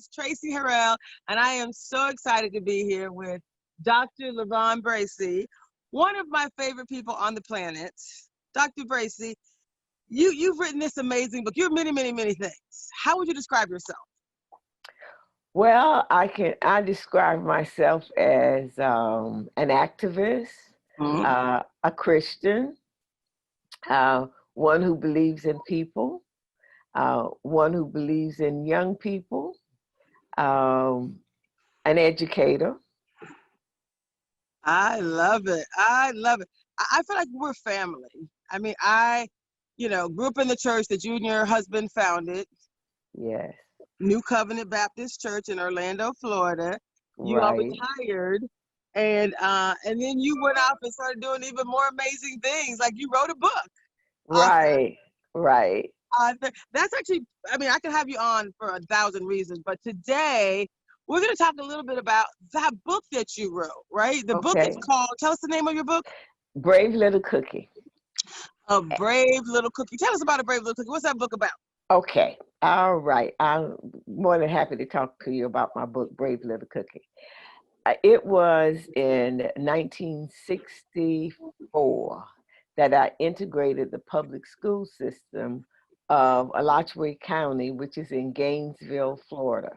is Traci Harrell, and I am so excited to be here with Dr. Lavon Bracy, one of my favorite people on the planet. Dr. Bracy, you've written this amazing book. You're many, many, many things. How would you describe yourself? Well, I describe myself as an activist, a Christian, one who believes in people, one who believes in young people, an educator. I love it. I love it. I feel like we're family. I mean, grew up in the church that you and your husband founded. Yes. New Covenant Baptist Church in Orlando, Florida. You all Right. retired, and then you went off and started doing even more amazing things. Like you wrote a book. Right. Right. That's actually, I mean, I could have you on for 1,000 reasons, but today we're going to talk a little bit about that book that you wrote, right? The book is Okay. called, tell us the name of your book. Brave Little Cookie. A Brave Little Cookie. Tell us about A Brave Little Cookie. What's that book about? Okay. All right. I'm more than happy to talk to you about my book, Brave Little Cookie. It was in 1964 that I integrated the public school system of Alachua County, which is in Gainesville, Florida.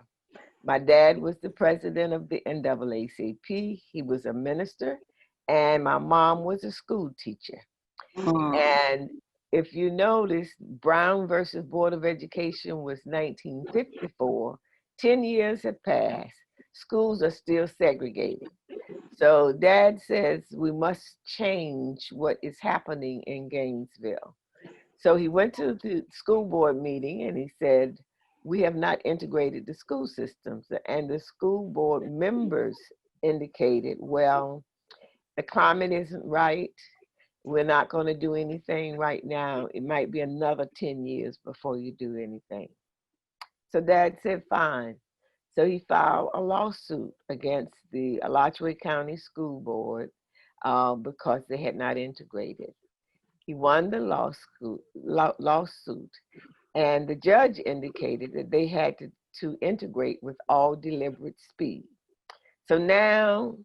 My dad was the president of the NAACP. He was a minister, and my mom was a school teacher. And if you notice, Brown versus Board of Education was 1954. 10 years have passed. Schools are still segregated. So Dad says we must change what is happening in Gainesville. So he went to the school board meeting and he said, we have not integrated the school systems. And the school board members indicated, well, the climate isn't right. We're not going to do anything right now. It might be another 10 years before you do anything. So Dad said, fine. So he filed a lawsuit against the Alachua County School Board because they had not integrated. He won the lawsuit, and the judge indicated that they had to integrate with all deliberate speed. So now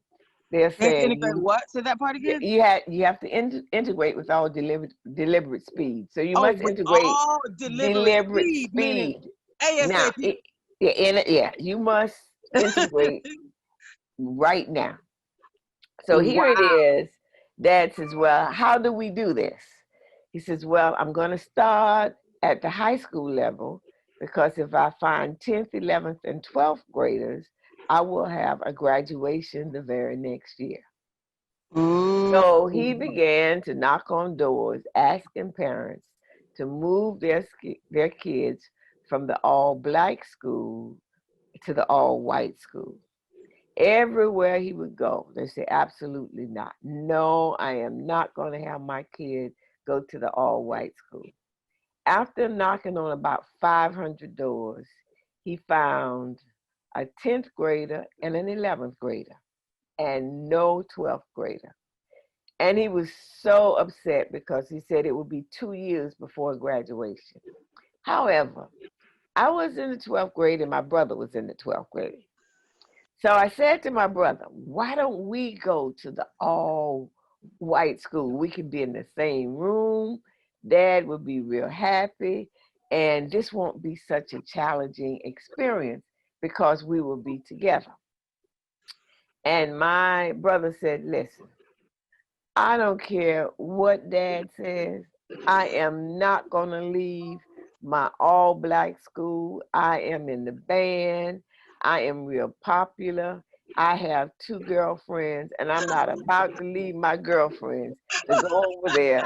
they're saying Integrate what? Say that part again. you have to integrate with all deliberate speed. So you Oh, must with integrate all deliberate deliberate speed, meaning speed. Now, ASAP. you must integrate right now. So here it Wow. is. Dad says, well, how do we do this? He says, well, I'm going to start at the high school level because if I find 10th, 11th, and 12th graders, I will have a graduation the very next year. So he began to knock on doors, asking parents to move their kids from the all-black school to the all-white school. Everywhere he would go, they say, absolutely not. No, I am not going to have my kid go to the all-white school. After knocking on about 500 doors, he found a 10th grader and an 11th grader and no 12th grader. And he was so upset because he said it would be 2 years before graduation. However, I was in the 12th grade and my brother was in the 12th grade. So I said to my brother, why don't we go to the all white school? We could be in the same room. Dad would be real happy. And this won't be such a challenging experience because we will be together. And my brother said, listen, I don't care what Dad says. I am not going to leave my all black school. I am in the band. I am real popular. I have 2 girlfriends, and I'm not about to leave my girlfriends to go over there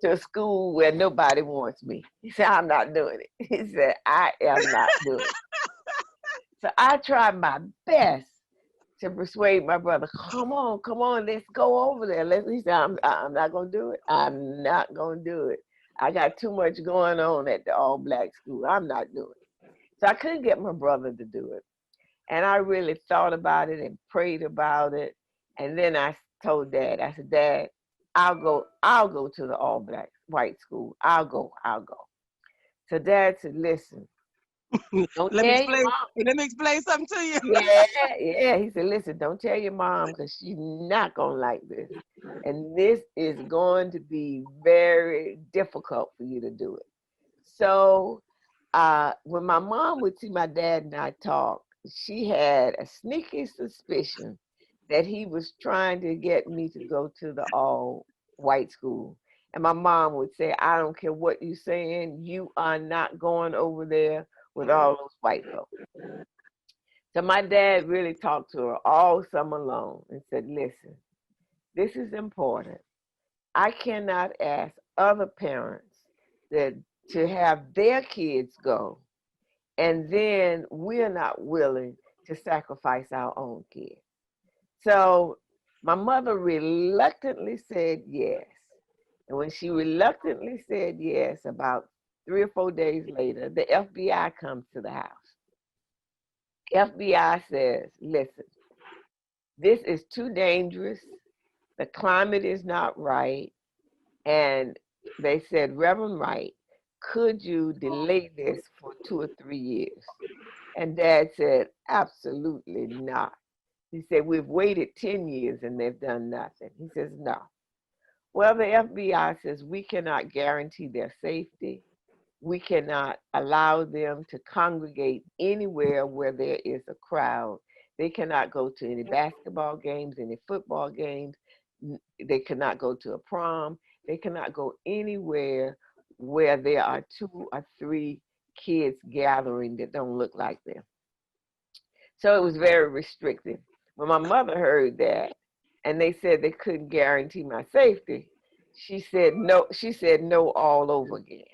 to a school where nobody wants me. He said, I'm not doing it. He said, I am not doing it. So I tried my best to persuade my brother, come on, let's go over there. He said, I'm not going to do it. I'm not going to do it. I got too much going on at the all black school. I'm not doing it. So I couldn't get my brother to do it. And I really thought about it and prayed about it. And then I told Dad, I said, Dad, I'll go to the all black white school. I'll go. So Dad said, listen, Don't Let me tell your explain. mom. Let me explain something to you. Yeah, yeah. He said, listen, don't tell your mom because she's not going to like this. And this is going to be very difficult for you to do it. So when my mom would see my dad and I talk, she had a sneaky suspicion that he was trying to get me to go to the all white school. And my mom would say, I don't care what you're saying, you are not going over there with all those white folks. So my dad really talked to her all summer long and said, listen, this is important. I cannot ask other parents that to have their kids go, and then we're not willing to sacrifice our own kids. So my mother reluctantly said yes. And when she reluctantly said yes, about 3 or 4 days later, the FBI comes to the house. FBI says, listen, this is too dangerous. The climate is not right. And they said, Reverend Wright, could you delay this for 2 or 3 years? And Dad said, absolutely not. He said, we've waited 10 years and they've done nothing. He says, no. Well, the FBI says we cannot guarantee their safety. We cannot allow them to congregate anywhere where there is a crowd. They cannot go to any basketball games, any football games. They cannot go to a prom. They cannot go anywhere where there are 2 or 3 kids gathering that don't look like them. So it was very restrictive. When my mother heard that and they said they couldn't guarantee my safety, she said no, all over again.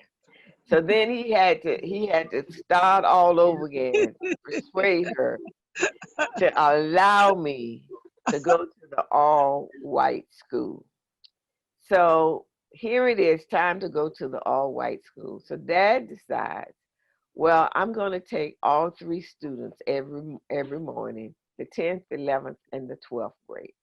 So then he had to start all over again to persuade her to allow me to go to the all white school. So here it is, time to go to the all white school. So Dad decides, well, I'm going to take all 3 students every morning, the 10th, 11th, and the 12th grade.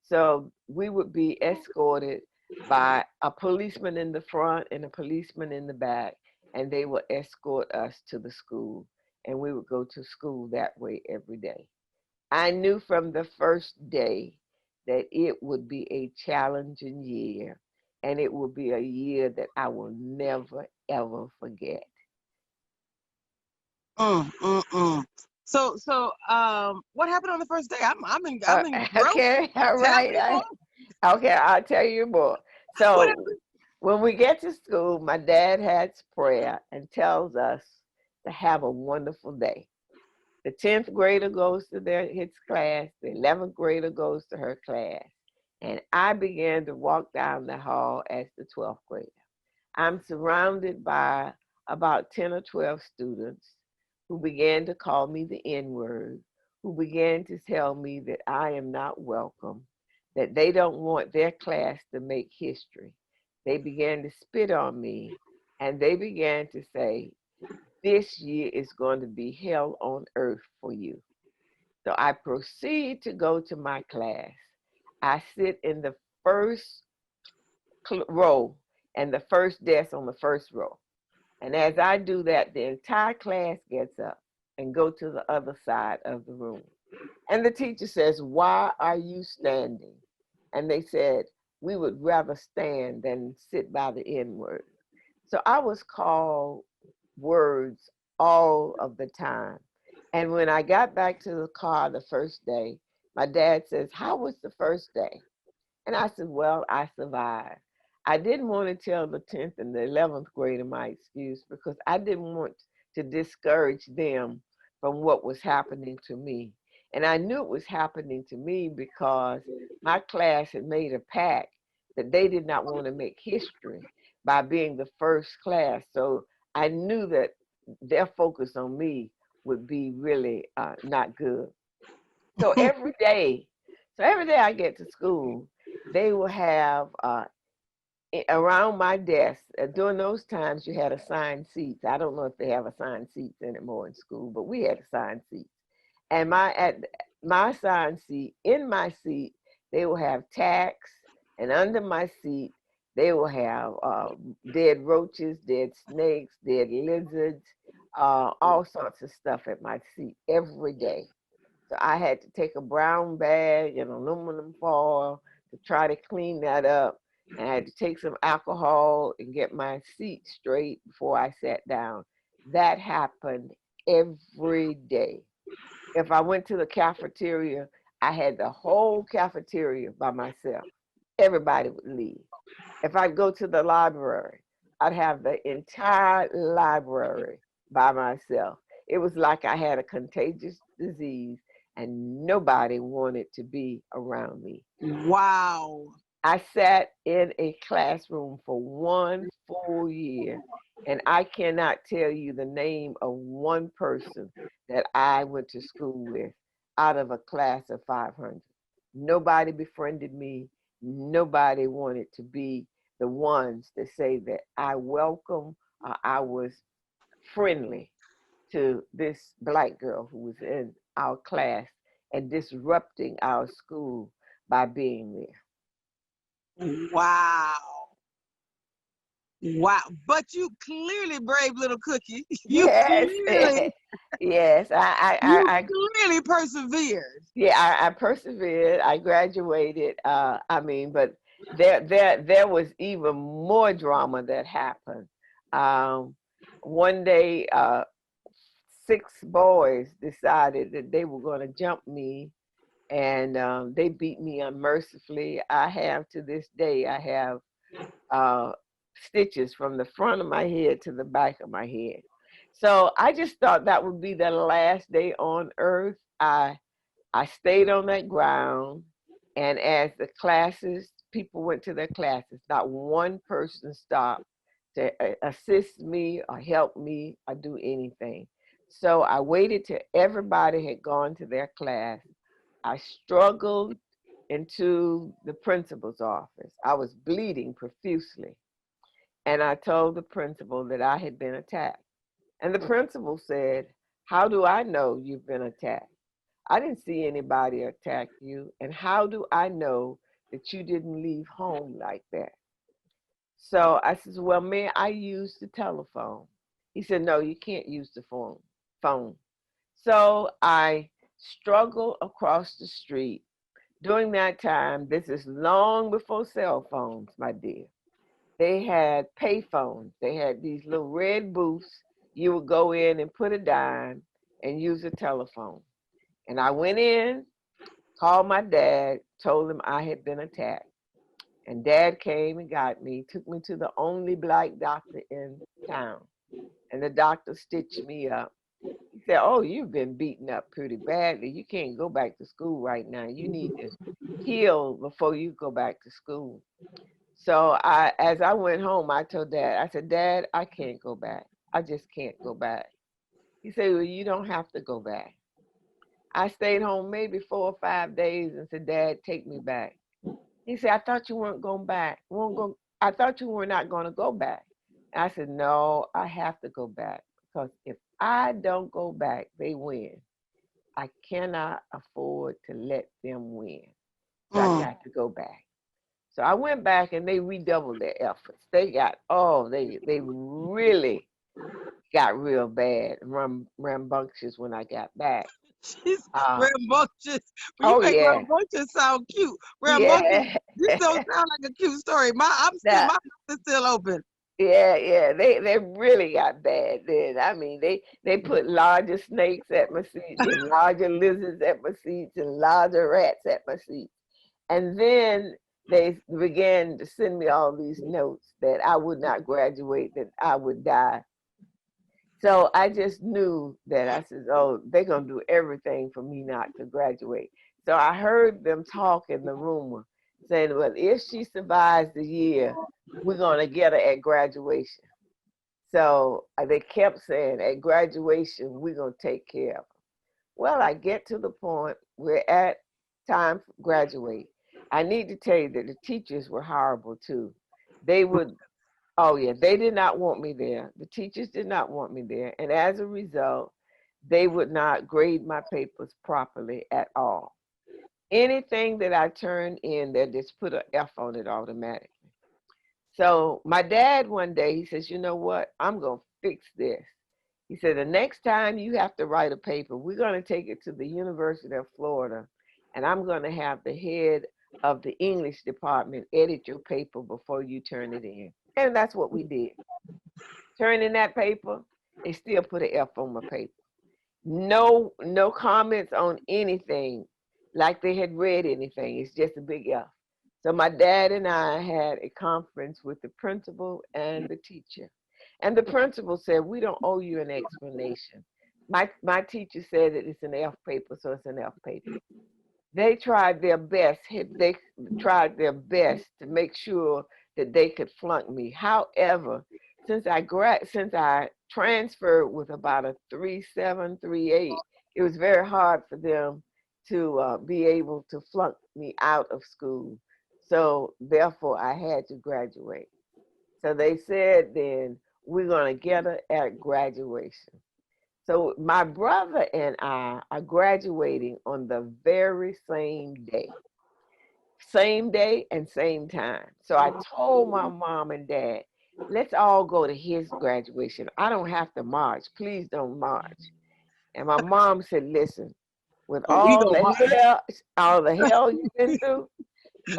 So we would be escorted by a policeman in the front and a policeman in the back, and they would escort us to the school, and we would go to school that way every day. I knew from the first day that it would be a challenging year, and it would be a year that I will never, ever forget. Mm. What happened on the first day? Uh, I'm engrossed. okay, all Tell right. me more. Okay, I'll tell you more. What So happened? when we get to school, my dad has prayer and tells us to have a wonderful day. The 10th grader goes to his class, the 11th grader goes to her class. And I began to walk down the hall as the 12th grader. I'm surrounded by about 10 or 12 students who began to call me the N word, who began to tell me that I am not welcome, that they don't want their class to make history. They began to spit on me and they began to say, this year is going to be hell on earth for you. So I proceed to go to my class. I sit in the first row and the first desk on the first row. And as I do that, the entire class gets up and go to the other side of the room. And the teacher says, why are you standing? And they said, we would rather stand than sit by the N word. So I was called words all of the time. And when I got back to the car the first day, my dad says, how was the first day? And I said, well, I survived. I didn't want to tell the 10th and the 11th grader my excuse because I didn't want to discourage them from what was happening to me. And I knew it was happening to me because my class had made a pact that they did not want to make history by being the first class. So I knew that their focus on me would be really not good. So every day I get to school, they will have around my desk. During those times, you had assigned seats. I don't know if they have assigned seats anymore in school, but we had assigned seats. And at my assigned seat, in my seat, they will have tacks, and under my seat, they will have dead roaches, dead snakes, dead lizards, all sorts of stuff at my seat every day. So I had to take a brown bag and aluminum foil to try to clean that up. And I had to take some alcohol and get my seat straight before I sat down. That happened every day. If I went to the cafeteria, I had the whole cafeteria by myself. Everybody would leave. If I'd go to the library, I'd have the entire library by myself. It was like I had a contagious disease and nobody wanted to be around me. Wow. I sat in a classroom for 1 full year, and I cannot tell you the name of one person that I went to school with out of a class of 500. Nobody befriended me. Nobody wanted to be the ones to say that I welcome or I was friendly to this black girl who was in our class and disrupting our school by being there. Wow. Wow. But you clearly brave little cookie. You Yes, clearly yes. you clearly persevered. Yeah, I persevered. I graduated. But there was even more drama that happened. Um, One day, 6 boys decided that they were going to jump me, and they beat me unmercifully. I have to this day, I have uh, stitches from the front of my head to the back of my head. So I just thought that would be the last day on earth. I stayed on that ground, and as the classes, people went to their classes, not one person stopped to assist me or help me or do anything. So I waited till everybody had gone to their class. I struggled into the principal's office. I was bleeding profusely. And I told the principal that I had been attacked. And the principal said, "How do I know you've been attacked? I didn't see anybody attack you. And how do I know that you didn't leave home like that?" So I said, "Well, may I use the telephone?" He said, "No, you can't use the phone. So I struggled across the street. During that time, this is long before cell phones, my dear. They had pay phones. They had these little red booths. You would go in and put a dime and use a telephone. And I went in, called my dad, told him I had been attacked. And dad came and got me, took me to the only black doctor in town. And the doctor stitched me up. He said, "Oh, you've been beaten up pretty badly. You can't go back to school right now. You need to heal before you go back to school." So as I went home, I told Dad, I said, "Dad, I can't go back. I just can't go back." He said, "Well, you don't have to go back." I stayed home maybe 4 or 5 days and said, "Dad, take me back." He said, "I thought you weren't going back. I thought you were not going to go back." And I said, "No, I have to go back because if I don't go back, they win. I cannot afford to let them win. So I got to go back." So I went back and they redoubled their efforts. They really got real bad, rambunctious when I got back. She's Uh, rambunctious. But you oh make yeah, rambunctious sound cute. Rambunctious. yeah. This don't sound like a cute story. My That, mouth is still open. yeah. They really got bad then. I mean, they put larger snakes at my seats and larger lizards at my seats and larger rats at my seats. And then they began to send me all these notes that I would not graduate, that I would die. So I just knew that I said, "Oh, they're going to do everything for me not to graduate." So I heard them talk in the room saying, "Well, if she survives the year, we're going to get her at graduation." So they kept saying, "At graduation, we're going to take care of her." Well, I get to the point, we're at time to graduate. I need to tell you that the teachers were horrible too. They would, oh yeah, they did not want me there. The teachers did not want me there. And as a result, they would not grade my papers properly at all. Anything that I turned in, they just put an F on it automatically. So my dad one day, he says, "You know what? I'm going to fix this." He said, the next time you have to write a paper, we're going to take it to the University of Florida, and I'm going to have the head of the English department edit your paper before you turn it in. And that's what we did. Turn in that paper, they still put an F on my paper. No, no comments on anything, like they had read anything. It's just a big F. So my dad and I had a conference with the principal and the teacher. And the principal said, we don't owe you an explanation. My teacher said that it's an F paper, so it's an F paper. They tried their best. They tried their best to make sure that they could flunk me. However, since I transferred with about a 3.7, 3.8, it was very hard for them to be able to flunk me out of school. So therefore, I had to graduate. So they said then, we're going to get her at graduation. So my brother and I are graduating on the very same day and same time. So I told my mom and dad, let's all go to his graduation. I don't have to march. Please don't march. And my mom said, listen, with But we go march. all the hell you've been through,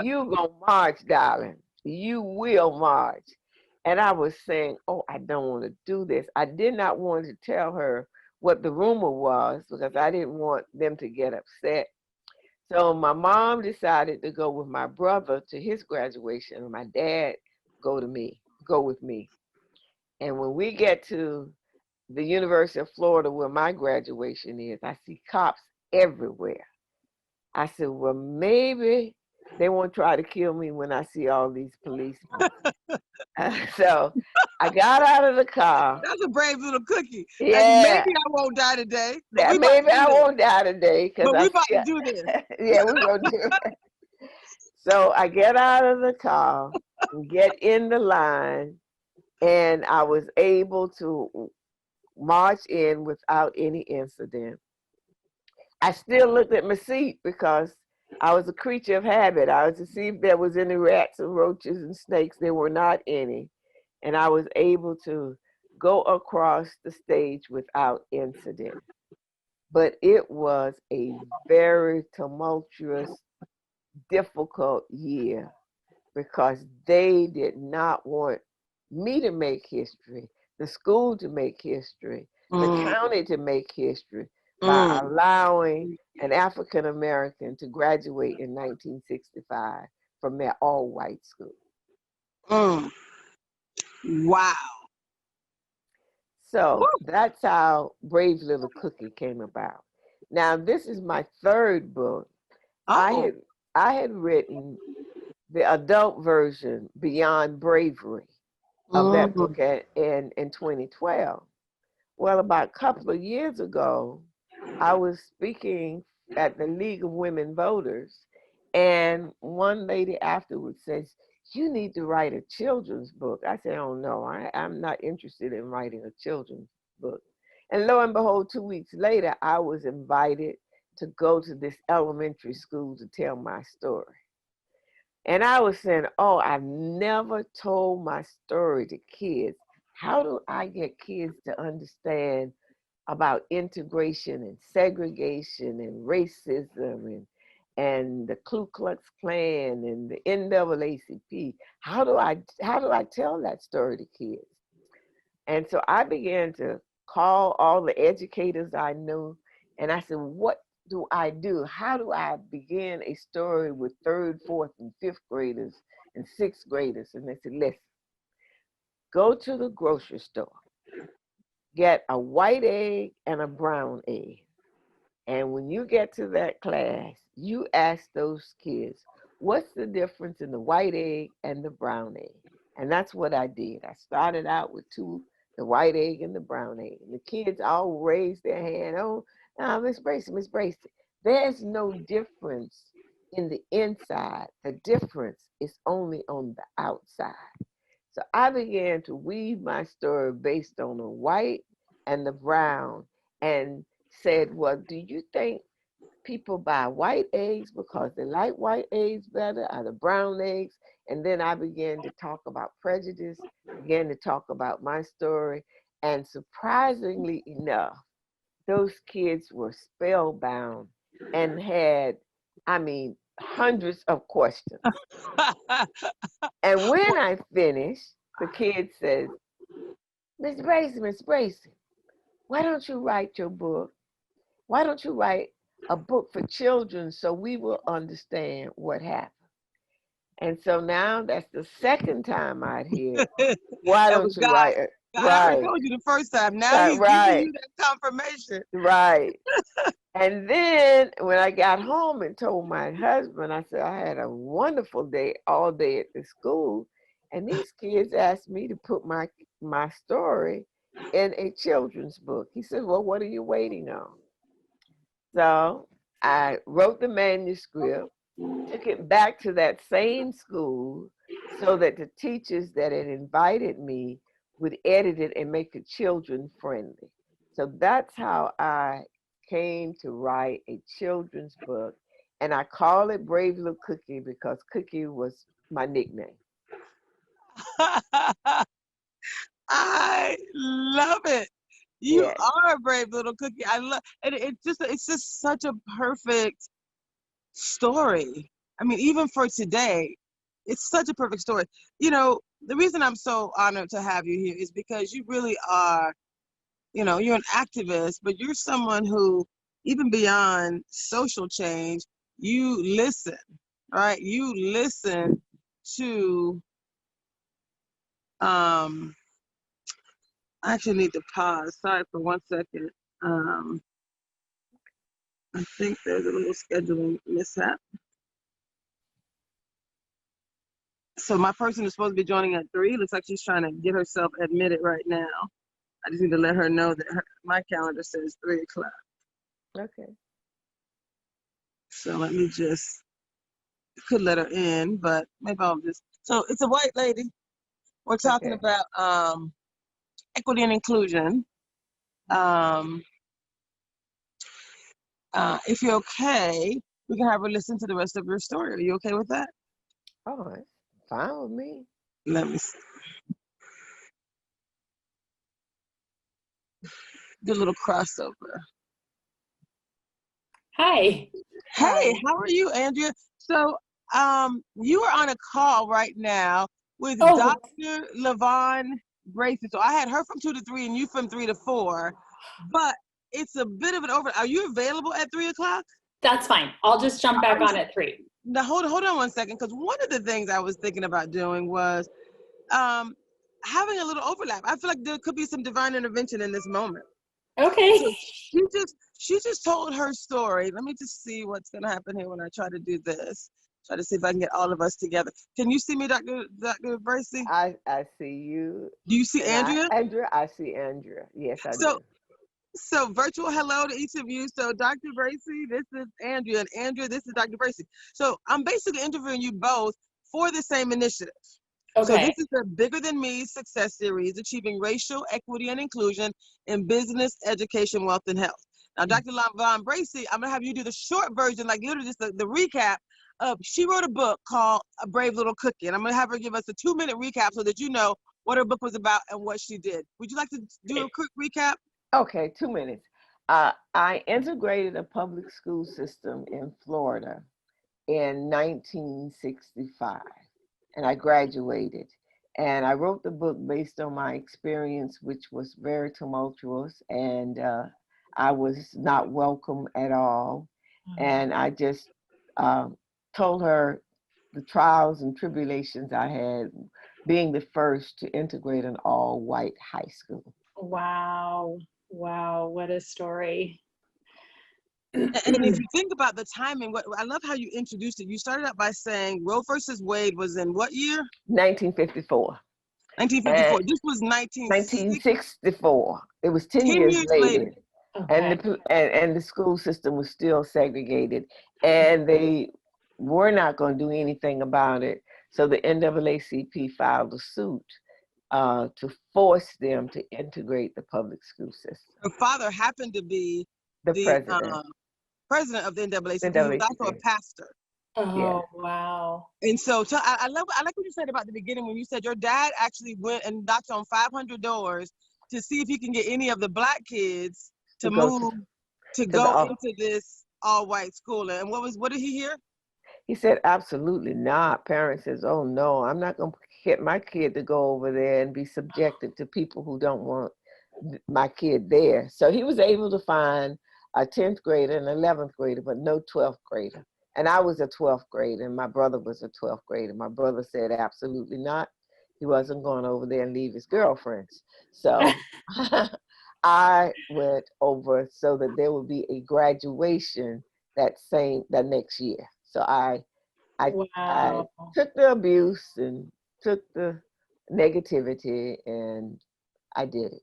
you gonna march, darling. You will march. And I was saying, oh, I don't want to do this. I did not want to tell her what the rumor was because I didn't want them to get upset. So my mom decided to go with my brother to his graduation and my dad go with me. And when we get to the University of Florida where my graduation is, I see cops everywhere. I said, well, maybe they won't try to kill me when I see all these policemen. So I got out of the car. That's a brave little cookie. Like, Yeah, maybe I won't die today, but that we about maybe to do I this. won't die today because But we I about see. to do this. Yeah, we're gonna do it. So I get out of the car, get in the line, and I was able to march in without any incident. I still looked at my seat because I was a creature of habit. I was to see if there was any rats and roaches and snakes. There were not any. And I was able to go across the stage without incident. But it was a very tumultuous, difficult year because they did not want me to make history, the school to make history, the county to make history by allowing an African American to graduate in 1965 from their all-white school. Mm. Wow. So that's how Brave Little Cookie came about. Now, this is my third book. Oh. I had written the adult version, Beyond Bravery, of that book in 2012. Well, about a couple of years ago, I was speaking at the League of Women Voters, and one lady afterwards says, you need to write a children's book. I said, oh no, I'm not interested in writing a children's book. And lo and behold, 2 weeks later, I was invited to go to this elementary school to tell my story. And I was saying, oh, I've never told my story to kids. How do I get kids to understand about integration and segregation and racism and the Ku Klux Klan and the NAACP? How do I tell that story to kids? And so I began to call all the educators I knew, and I said, what do I do? How do I begin a story with third, fourth, and fifth graders and sixth graders? And they said, listen, go to the grocery store, get a white egg and a brown egg. And when you get to that class, you ask those kids, what's the difference in the white egg and the brown egg? And that's what I did. I started out with the white egg and the brown egg. And the kids all raised their hand, oh, Miss Bracy, Miss Bracy. There's no difference in the inside. The difference is only on the outside. So I began to weave my story based on the white and the brown and said, well, do you think people buy white eggs because they like white eggs better or the brown eggs? And then I began to talk about prejudice, began to talk about my story. And surprisingly enough, those kids were spellbound and had, I mean, hundreds of questions. And when I finished, the kid says, Miss Bracy, why don't you write your book? Why don't you write a book for children so we will understand what happened? And so now that's the second time I'd hear, why That don't was you God. write it? God already Right, told you the first time. Now he's giving right, you that confirmation. right. And then when I got home and told my husband, I said, I had a wonderful day all day at the school. And these kids asked me to put my story in a children's book. He said, well, what are you waiting on? So I wrote the manuscript, took it back to that same school so that the teachers that had invited me would edit it and make it children friendly. So that's how I came to write a children's book. And I call it Brave Little Cookie because Cookie was my nickname. I love it. You Yes. are a brave little cookie. I love and it's just such a perfect story. I mean, even for today, it's such a perfect story. You know, the reason I'm so honored to have you here is because you really are, you know, you're an activist, but you're someone who, even beyond social change, you listen, right? You listen to, I actually need to pause. Sorry for 1 second. Um, I think there's a little scheduling mishap. So my person is supposed to be joining at 3. Looks like she's trying to get herself admitted right now. I just need to let her know that my calendar says 3 o'clock. Okay. So let me just, could let her in, but maybe I'll just, so it's a white lady. We're talking Okay. about equity and inclusion. Um, if you're okay, we can have her listen to the rest of your story. Are you okay with that? Oh, it's fine with me. Let me see. Do a little crossover. Hi. Hey, how are you, Andrea? So, you are on a call right now with Oh, Dr. Lavon Bracy. So I had her from 2 to 3 and you from 3 to 4, but it's a bit of an over. Are you available at 3 o'clock? that's fine. I'll just jump back on at 3. Now, hold on 1 second, because one of the things I was thinking about doing was um, having a little overlap. I feel like there could be some divine intervention in this moment. So Okay. she just told her story. Let me just see what's gonna happen here when I try to do this. Try to see if I can get all of us together. Can you see me, Dr. Bracy? I see you. Do you see And Andrea? I see Andrea. Yes, I So do. virtual hello to each of you. So Dr. Bracy, this is Andrea, and Andrea, this is Dr. Bracy. So I'm basically interviewing you both for the same initiative. So this Okay. is the Bigger Than Me success series, achieving racial equity and inclusion in business, education, wealth, and health. Now, Dr. Lavon Bracy, I'm gonna have you do the short version, like literally just the recap of, she wrote a book called A Brave Little Cookie, and I'm gonna have her give us a 2-minute recap so that you know what her book was about and what she did. Would you like to do a quick recap? Okay, 2 minutes. I integrated a public school system in Florida in 1965, and I graduated. And I wrote the book based on my experience, which was very tumultuous, and I was not welcome at all. And I just told her the trials and tribulations I had being the first to integrate an all-white high school. Wow. Wow. What a story. And if you think about the timing, what I love how you introduced it. You started out by saying Roe versus Wade was in what year? 1954. 1954. And This was 1960, 1964. It was 10 10 years years later. later. And Okay. the school system was still segregated, and they were not going to do anything about it. So the NAACP filed a suit to force them to integrate the public school system. Her father happened to be The the president, president of the NAACP. He was also a NAACP, pastor. yeah. Oh, wow. And so, I like what you said about the beginning when you said your dad actually went and knocked on 500 doors to see if he can get any of the black kids to go move to to the go into this all-white school. And what did he hear? he said, absolutely not. Parents says, oh no, I'm not going to get my kid to go over there and be subjected to people who don't want my kid there. So he was able to find a 10th grader and 11th grader, but no 12th grader. And I was a 12th grader, and my brother was a 12th grader. My brother said, absolutely not. He wasn't going over there and leave his girlfriends. So I went over so that there would be a graduation that next year. So I Wow. took the abuse and took the negativity, and I did it.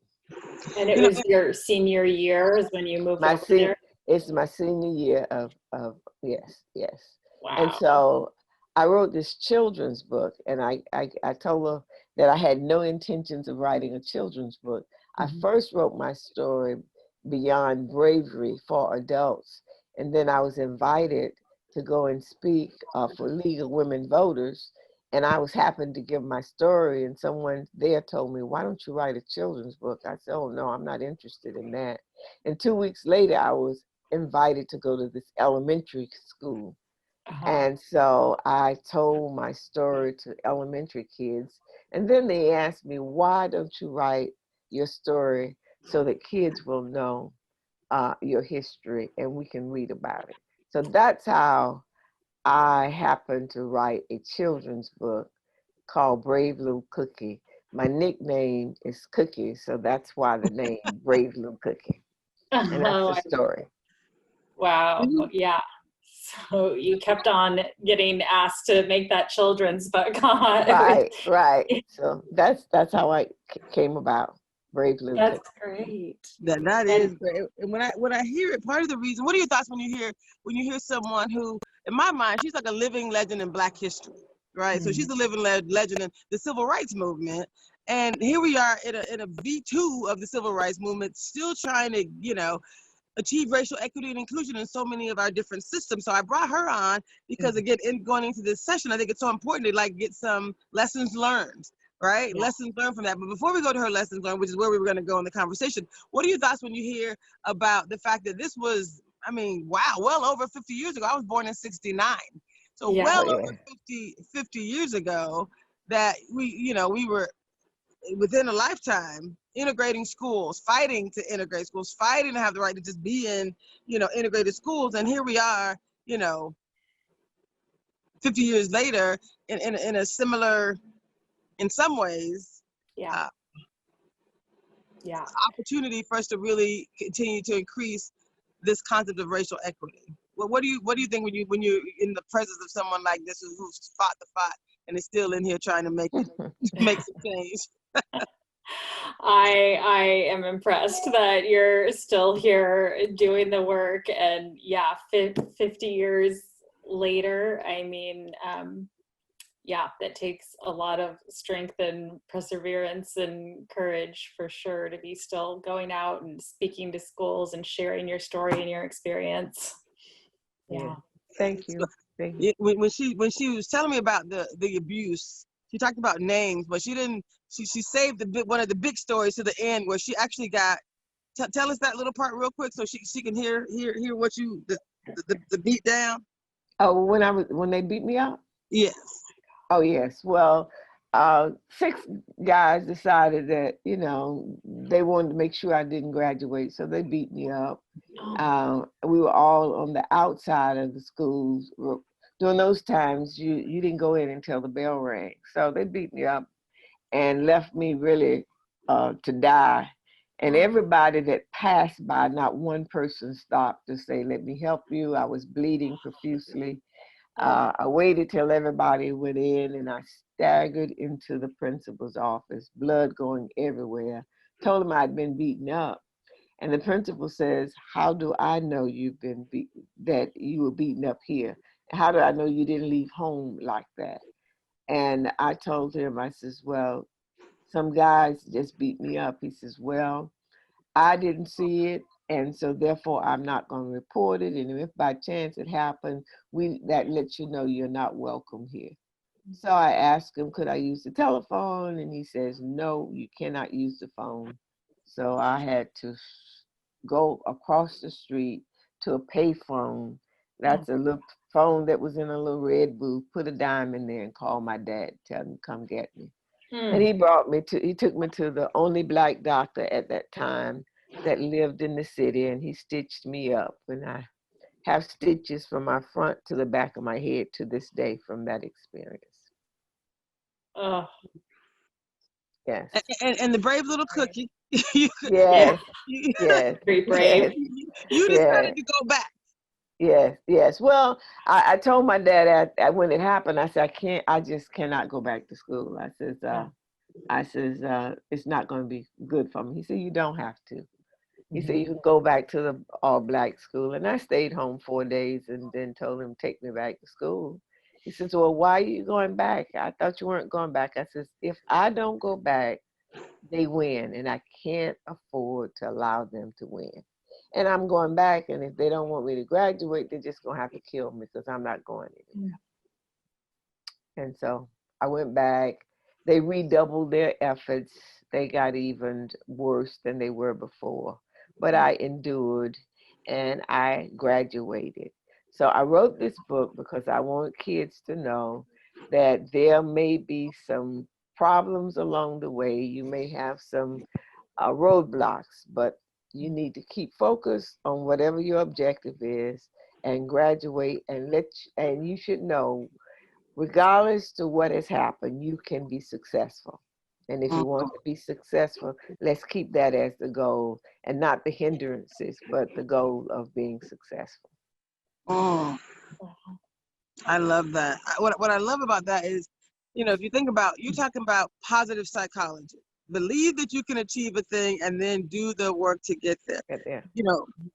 And it You know, was your senior year is when you moved My over there? it's my senior year of yes. And Wow. so I wrote this children's book, and I told her that I had no intentions of writing a children's book. I first wrote my story, Beyond Bravery, for adults, and then I was invited to go and speak for League of Women Voters, and I was happened to give my story, and someone there told me, why don't you write a children's book? I said, oh no, I'm not interested in that. And 2 weeks later, I was invited to go to this elementary school. And so I told my story to elementary kids. And then they asked me, why don't you write your story so that kids will know your history and we can read about it? So that's how I happened to write a children's book called Brave Little Cookie. My nickname is Cookie, so that's why the name Brave Little Cookie. And that's the Oh, story. wow. Yeah. So you kept on getting asked to make that children's book. Right. So that's how I came about Brave Little That's Cookie. great. that And is great. And when I hear it, part of the reason, what are your thoughts when you hear someone who, in my mind, she's like a living legend in Black history, right? So she's a living legend in the civil rights movement. And here we are in a V2 of the civil rights movement, still trying to, achieve racial equity and inclusion in so many of our different systems. So I brought her on because, again, going into this session, I think it's so important to get some lessons learned, right? yeah. Lessons learned from that. But before we go to her lessons learned, which is where we were going to go in the conversation, what are your thoughts when you hear about the fact that this was, wow, well over 50 years ago. I was born in 69. So Yeah. well Oh yeah. over 50 years ago that we were within a lifetime integrating schools, fighting to integrate schools, fighting to have the right to just be in, integrated schools. And here we are, 50 years later in a similar, in some ways, Yeah. uh, Yeah. opportunity for us to really continue to increase this concept of racial equity. Well, what do you think when you're in the presence of someone like this who's fought the fight and is still in here trying to make some change? I am impressed that you're still here doing the work, and yeah, 50 years later, yeah, that takes a lot of strength and perseverance and courage for sure to be still going out and speaking to schools and sharing your story and your experience. Yeah. Thank you. Thank you. When she was telling me about the abuse, she talked about names, but she didn't. She saved one of the big stories to the end where she actually got. Tell us that little part real quick so she can hear what you the beat down. Oh, when they beat me up? Yes. Oh yes. Well, 6 guys decided that they wanted to make sure I didn't graduate, so they beat me up. We were all on the outside of the schools. During those times, you didn't go in until the bell rang, so they beat me up and left me really to die. And everybody that passed by, not one person stopped to say, "Let me help you." I was bleeding profusely. I waited till everybody went in, and I staggered into the principal's office, blood going everywhere. Told him I'd been beaten up. And the principal says, "How do I know that you were beaten up here? How do I know you didn't leave home like that?" And I told him, I says, "Well, some guys just beat me up." He says, "Well, I didn't see it, and so therefore I'm not going to report it. And if by chance it happened, that lets you know you're not welcome here." So I asked him, could I use the telephone? And he says, "No, you cannot use the phone." So I had to go across the street to a payphone. That's a little phone that was in a little red booth. Put a dime in there and call my dad, tell him to come get me. And he took me to the only Black doctor at that time that lived in the city, and he stitched me up. And I have stitches from my front to the back of my head to this day from that experience. Oh, Yes. And the brave little cookie. you, Yes. you, Yes. very brave. you decided Yes. to go back. Yes. Yes. Well, I told my dad when it happened, I said, I just cannot go back to school. I says, it's not going to be good for me. He said, you don't have to. He said, you can go back to the all Black school. And I stayed home 4 days and then told him, take me back to school. He says, well, why are you going back? I thought you weren't going back. I says, if I don't go back, they win. And I can't afford to allow them to win. And I'm going back. And if they don't want me to graduate, they're just going to have to kill me because I'm not going anywhere. And so I went back. They redoubled their efforts. They got even worse than they were before. But I endured and I graduated. So I wrote this book because I want kids to know that there may be some problems along the way. You may have some roadblocks, but you need to keep focused on whatever your objective is and graduate and you should know, regardless to what has happened, you can be successful. And if you want to be successful, let's keep that as the goal and not the hindrances, but the goal of being successful. Oh, I love that. What I love about that is, if you think about, you're talking about positive psychology. Believe that you can achieve a thing and then do the work to get there. Right there.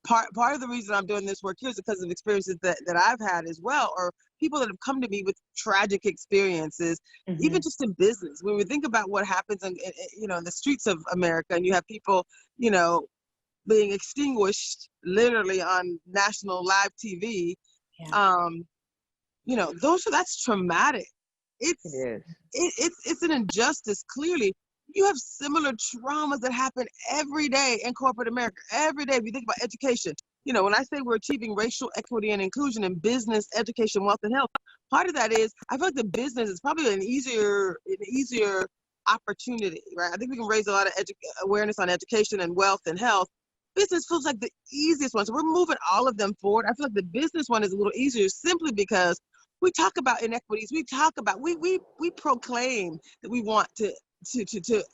Part of the reason I'm doing this work here is because of experiences that I've had as well, or people that have come to me with tragic experiences, even just in business. When we think about what happens in the streets of America, and you have people, being extinguished literally on national live TV, that's traumatic. It is. It's an injustice. Clearly, you have similar traumas that happen every day in corporate America. Every day, if you think about education, when I say we're achieving racial equity and inclusion in business, education, wealth, and health, part of that is I feel like the business is probably an easier opportunity, right? I think we can raise a lot of awareness on education and wealth and health. Business feels like the easiest one. So we're moving all of them forward. I feel like the business one is a little easier simply because we talk about inequities. We talk about, we proclaim that we want to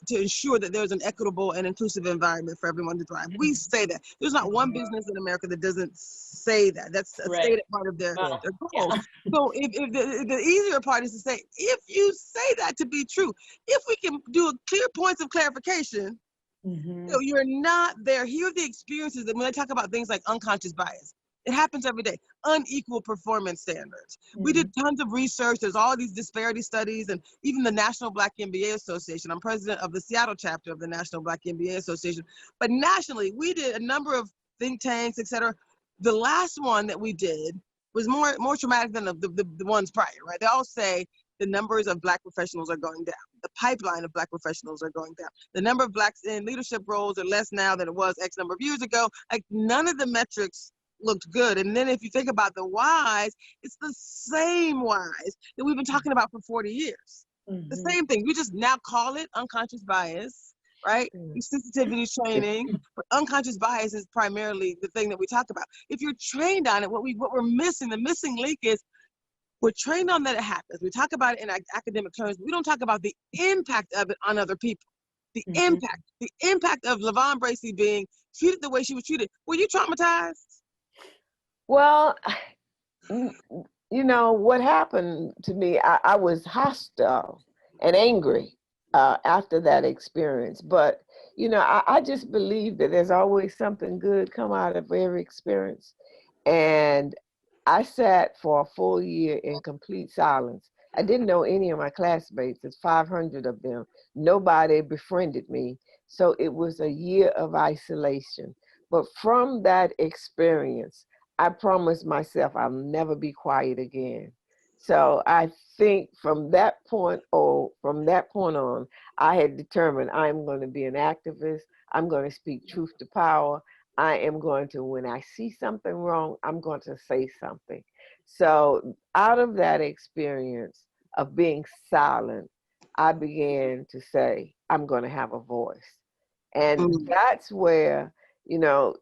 ensure that there's an equitable and inclusive environment for everyone to thrive. We say that. There's not one business in America that doesn't say that. That's a stated part of their goal. Yeah. So if the easier part is to say, if you say that to be true, if we can do clear points of clarification, you're not there. Here are the experiences that when I talk about things like unconscious bias, it happens every day. Unequal performance standards. We did tons of research. There's all these disparity studies, and even the National Black MBA Association. I'm president of the Seattle chapter of the National Black MBA Association. But nationally, we did a number of think tanks, et cetera. The last one that we did was more traumatic than the ones prior, right? They all say the numbers of Black professionals are going down. The pipeline of Black professionals are going down. The number of Blacks in leadership roles are less now than it was X number of years ago. Like, none of the metrics looked good. And then if you think about the whys, it's the same whys that we've been talking about for 40 years. The same thing. We just now call it unconscious bias, right? Sensitivity training. But unconscious bias is primarily the thing that we talk about. If you're trained on it, what we're missing, the missing link is we're trained on that it happens. We talk about it in academic terms. We don't talk about the impact of it on other people. The impact of Lavon Bracy being treated the way she was treated. Were you traumatized? Well, what happened to me, I was hostile and angry after that experience. But, I just believe that there's always something good come out of every experience. And I sat for a full year in complete silence. I didn't know any of my classmates. There's 500 of them. Nobody befriended me. So it was a year of isolation. But from that experience, I promised myself I'll never be quiet again. So I think from that point on, I had determined I'm going to be an activist. I'm going to speak truth to power. I am going to, when I see something wrong, I'm going to say something. So out of that experience of being silent, I began to say, I'm going to have a voice. And that's where, you know,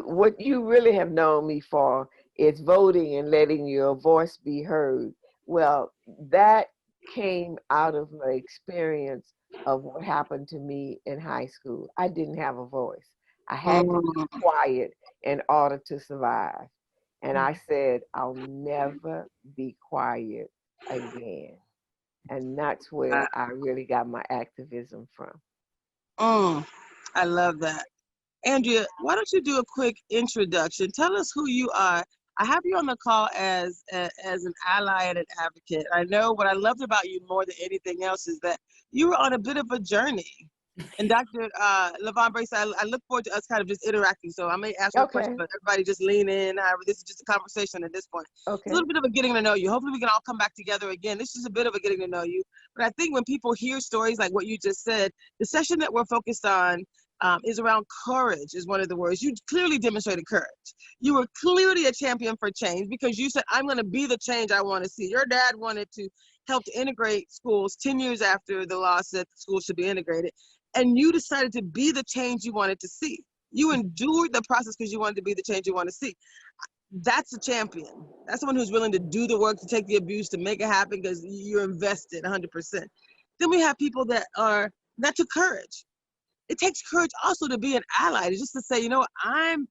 what you really have known me for is voting and letting your voice be heard. Well, that came out of my experience of what happened to me in high school. I didn't have a voice. I had to be quiet in order to survive. And I said, I'll never be quiet again. And that's where I really got my activism from. I love that. Andrea, why don't you do a quick introduction? Tell us who you are. I have you on the call as an ally and an advocate. I know what I loved about you more than anything else is that you were on a bit of a journey. And Dr. Lavon Bracy, I look forward to us kind of just interacting. So I may ask you a question, but everybody just lean in. However, this is just a conversation at this point. Okay. It's a little bit of a getting to know you. Hopefully we can all come back together again. This is a bit of a getting to know you. But I think when people hear stories like what you just said, the session that we're focused on is around courage is one of the words. You clearly demonstrated courage. You were clearly a champion for change because you said, I'm going to be the change I want to see. Your dad wanted to help to integrate schools 10 years after the law said schools should be integrated. And you decided to be the change you wanted to see. You endured the process because you wanted to be the change you want to see. That's a champion. That's someone who's willing to do the work, to take the abuse, to make it happen because you're invested 100%. Then we have people that took courage. It takes courage also to be an ally, just to say, you know what, I'm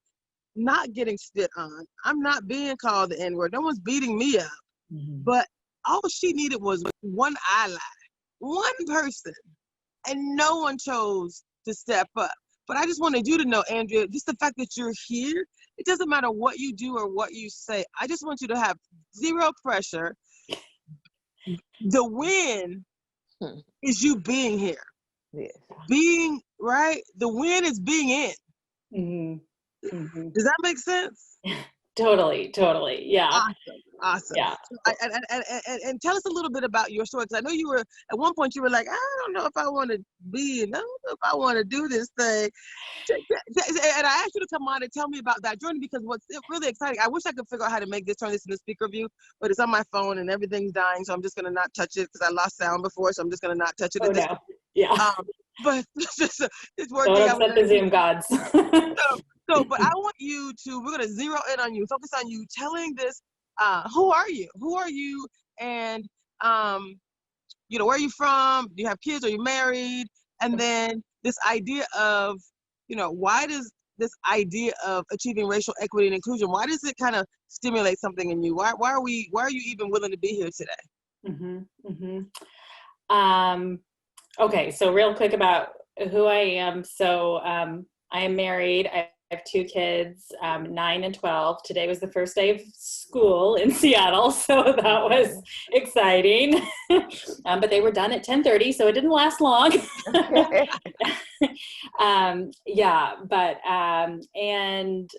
not getting spit on. I'm not being called the N-word. No one's beating me up. But all she needed was one ally, one person. And no one chose to step up. But I just wanted you to know, Andrea, just the fact that you're here, it doesn't matter what you do or what you say. I just want you to have zero pressure. The win is you being here. Yes. Being, right? The win is being in. Does that make sense? Totally. Yeah. Awesome. Yeah. So and tell us a little bit about your story, because I know you were, at one point you were like, I don't know if I want to be, I don't know if I want to do this thing. And I asked you to come on and tell me about that journey, because what's really exciting, I wish I could figure out how to turn this into speaker view, but it's on my phone and everything's dying, so I'm just going to not touch it because I lost sound before, so I'm just going to not touch it. Oh, no. Yeah. But it's working. Don't upset the Zoom gods. But I want you to, we're going to zero in on you, focus on you telling this, who are you? Who are you? And, where are you from? Do you have kids? Are you married? And then this idea of, why does this idea of achieving racial equity and inclusion, why does it kind of stimulate something in you? Why are you even willing to be here today? Okay, so real quick about who I am. So I am married. I have 2 kids, 9 and 12. Today was the first day of school in Seattle, so that was exciting. But they were done at 10:30, so it didn't last long. And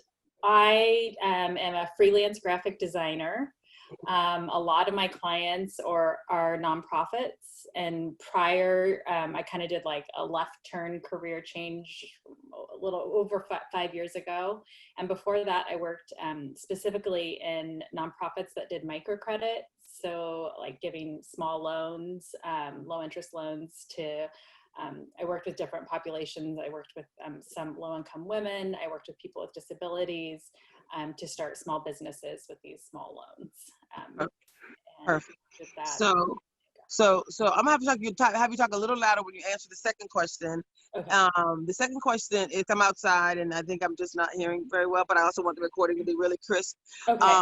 I am a freelance graphic designer. A lot of my clients are nonprofits, and prior, I kind of did like a left turn career change a little over 5 years ago. And before that, I worked specifically in nonprofits that did microcredit. So like giving small loans, low interest loans to, I worked with different populations. I worked with some low income women. I worked with people with disabilities to start small businesses with these small loans. Perfect. So I'm gonna have you talk a little louder when you answer the second question. Okay. The second question is, I'm outside and I think I'm just not hearing very well, but I also want the recording to be really crisp. Okay.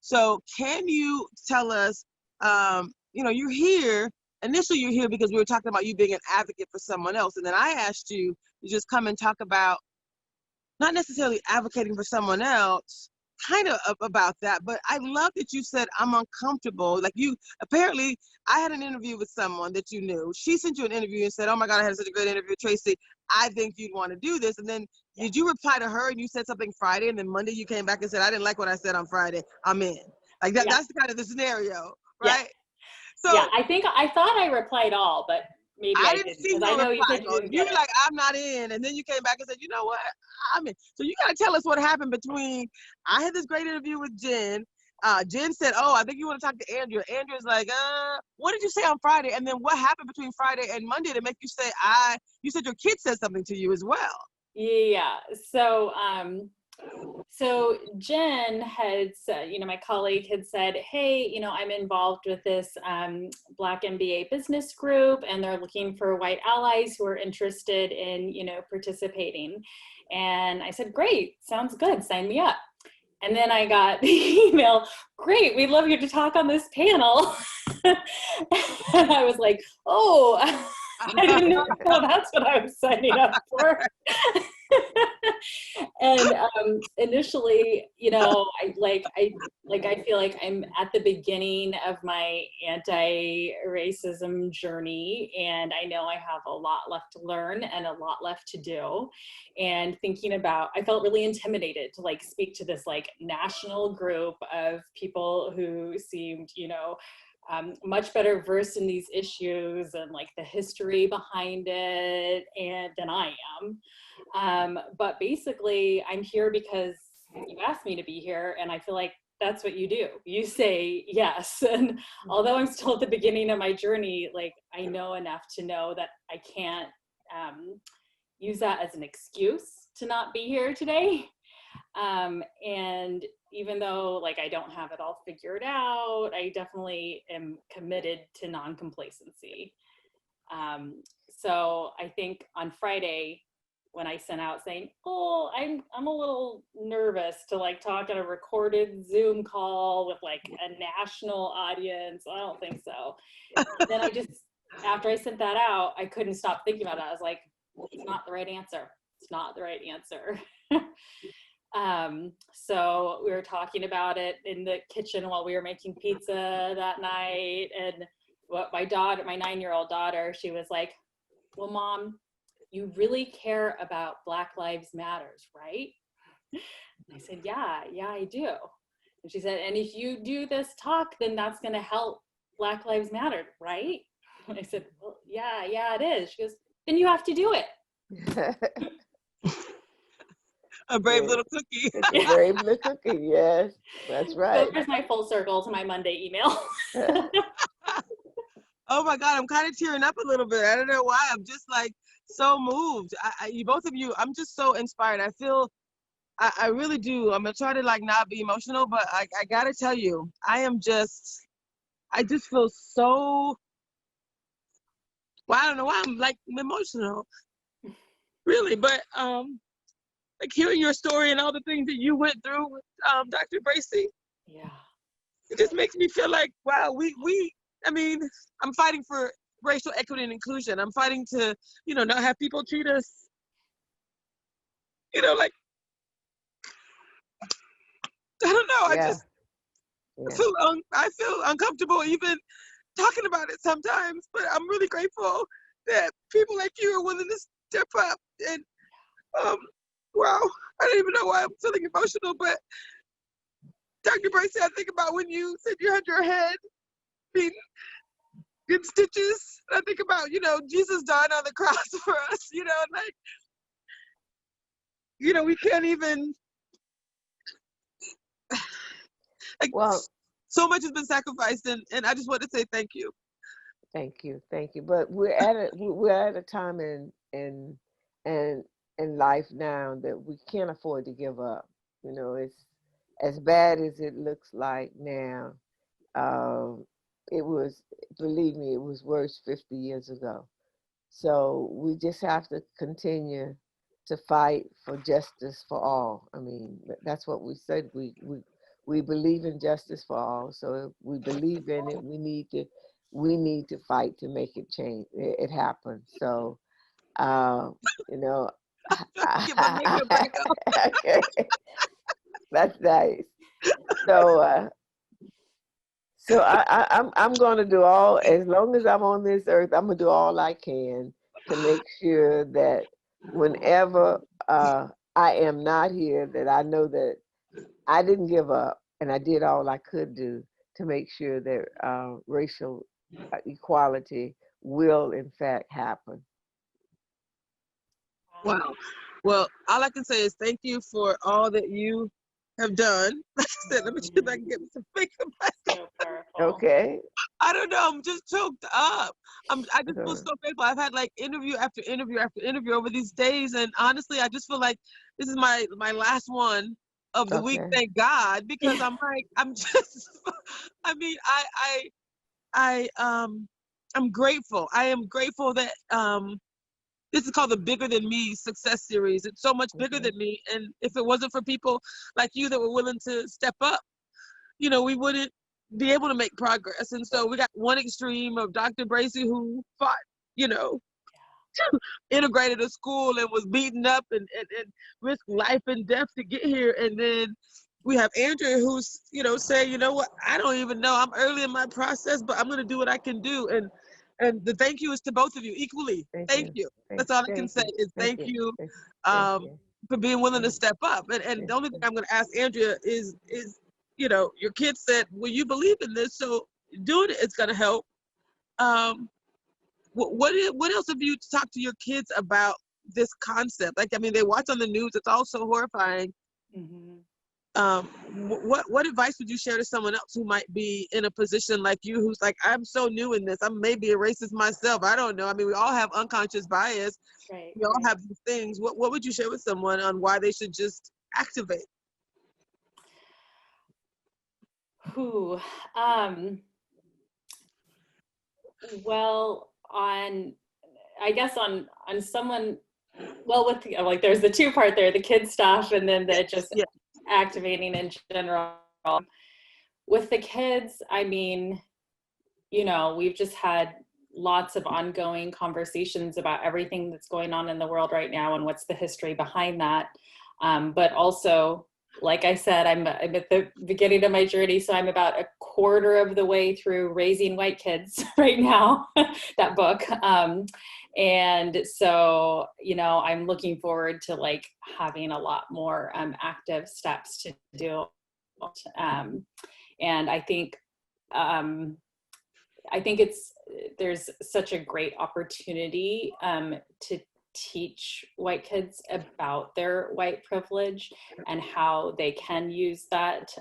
So can you tell us, you're here, initially you're here because we were talking about you being an advocate for someone else. And then I asked you to just come and talk about not necessarily advocating for someone else, kind of about that, but I love that you said, I'm uncomfortable. Like apparently I had an interview with someone that you knew. She sent you an interview and said, oh my God, I had such a great interview, Tracy. I think you'd want to do this. And then did you reply to her and you said something Friday, and then Monday you came back and said, I didn't like what I said on Friday, I'm in. Like that. Yeah. That's kind of the scenario, right? Yeah. So yeah, I thought I replied all, but maybe I I didn't didn't, see because no I know you reply. said you No, didn't you get were it. like, I'm not in. And then you came back and said, you know what? I'm in. So you got to tell us what happened between, I had this great interview with Jen. Jen said, oh, I think you want to talk to Andrea. Andrea's like, what did you say on Friday? And then what happened between Friday and Monday to make you say, you said your kid said something to you as well. Yeah. So Jen had said, my colleague had said, hey, I'm involved with this Black MBA business group, and they're looking for white allies who are interested in, participating. And I said, great, sounds good, sign me up. And then I got the email, great, we'd love you to talk on this panel. And I was like, oh, I didn't know that's what I was signing up for. And initially, I feel like I'm at the beginning of my anti-racism journey, and I know I have a lot left to learn and a lot left to do. And I felt really intimidated to speak to this national group of people who seemed, much better versed in these issues and the history behind it than I am. But basically, I'm here because you asked me to be here, and I feel like that's what you do. You say yes. And although I'm still at the beginning of my journey, I know enough to know that I can't use that as an excuse to not be here today. And even though I don't have it all figured out, I definitely am committed to non-complacency. So I think on Friday, when I sent out saying, oh, I'm a little nervous to talk on a recorded Zoom call with a national audience, I don't think so. And then after I sent that out, I couldn't stop thinking about it. I was like, it's not the right answer. It's not the right answer. So we were talking about it in the kitchen while we were making pizza that night. And what my 9-year-old daughter, she was like, well, Mom, you really care about Black Lives Matters, right? And I said, yeah, I do. And she said, and if you do this talk, then that's going to help Black Lives Matter, right? And I said, well, yeah, it is. She goes, then you have to do it. A brave little cookie. It's a brave little cookie, yes, that's right. So there's my full circle to my Monday email. Oh my God, I'm kind of tearing up a little bit. I don't know why. I'm just so moved. You both of you, I'm just so inspired. I feel, I really do. I'm gonna try to not be emotional, but I gotta tell you, I just feel so, well, I don't know why I'm emotional, really. But hearing your story and all the things that you went through with Dr. Bracy, Yeah, it just makes me feel like, wow, I mean, I'm fighting for racial equity and inclusion. I'm fighting to, not have people treat us, I don't know. Yeah. I feel uncomfortable even talking about it sometimes, but I'm really grateful that people like you are willing to step up. And wow, I don't even know why I'm feeling emotional, but Dr. Bracy, I think about when you said you had your head being in stitches. I think about, Jesus died on the cross for us, and we can't even, Well, so much has been sacrificed, and I just want to say thank you. thank you. But we're at a time in life now that we can't afford to give up. It's as bad as it looks like now. It was, believe me, it was worse 50 years ago. So we just have to continue to fight for justice for all. I mean, that's what we said. We believe in justice for all. So if we believe in it, we need to fight to make it change. It happen. So, Get my makeup back on. okay. That's nice. So I'm going to do all, as long as I'm on this earth, I'm going to do all I can to make sure that whenever I am not here, that I know that I didn't give up and I did all I could do to make sure that racial equality will in fact happen. Wow. Well, all I can say is thank you for all that you have done. Like I said, let me see if I can get me some finger. So powerful. Okay. I don't know. I'm just choked up. I just feel Uh-huh. so grateful. I've had like interview after interview after interview over these days, and honestly, I just feel like this is my last one of the week. Okay. Thank God, because I'm just. I mean, I'm grateful. I am grateful that this is called the Bigger Than Me Success Series. It's so much bigger Okay. than me, and if it wasn't for people like you that were willing to step up, we wouldn't be able to make progress. And so we got one extreme of Dr. Bracy, who fought, you know, integrated a school and was beaten up and risked life and death to get here. And then we have Andrea, who's, saying, you know what, I don't even know. I'm early in my process, but I'm going to do what I can do. And the thank you is to both of you equally. Thank you. That's all I can Thank say you. is thank You. you Thank um, you. for being willing to step up. And the only thing I'm going to ask Andrea is your kids said, well, you believe in this, so doing it is going to help. What else have you talked to your kids about this concept? Like, I mean, they watch on the news. It's all so horrifying. Mm-hmm. What advice would you share to someone else who might be in a position like you, who's like, I'm so new in this. I'm maybe a racist myself. I don't know. I mean, we all have unconscious bias. Right. We all have these things. What would you share with someone on why they should just activate? Who? Well, I guess on someone, well, with like, there's the two part there, the kid stuff, and then the just Yeah. activating in general. With the kids, I mean, we've just had lots of ongoing conversations about everything that's going on in the world right now and what's the history behind that. But also, like I said, I'm at the beginning of my journey, so I'm about a quarter of the way through Raising White Kids right now, that book. And so, I'm looking forward to like having a lot more active steps to do. And I think there's such a great opportunity to teach white kids about their white privilege and how they can use that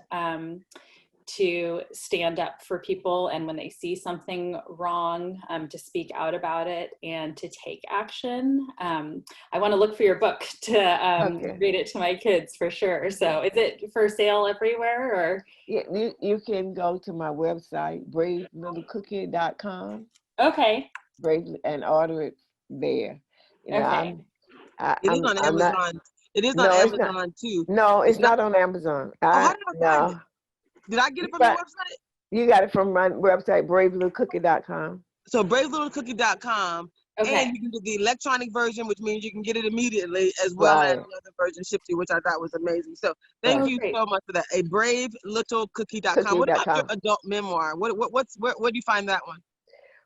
to stand up for people, and when they see something wrong, to speak out about it and to take action. I want to look for your book to read it to my kids for sure. So is it for sale everywhere, or? Yeah, you can go to my website, bravelittlecookie.com. Okay. And order it there. Okay. It is on I'm not. Amazon. It is on No, it's not. Amazon too. No, it's not on Amazon. How did I find it? Did I get it from your website? You got it from my website, bravelittlecookie.com. So bravelittlecookie.com. Okay. And you can do the electronic version, which means you can get it immediately, as well as the other version shipped to you, which I thought was amazing. So thank you so much for that. A bravelittlecookie.com. What about your adult memoir? Where do you find that one?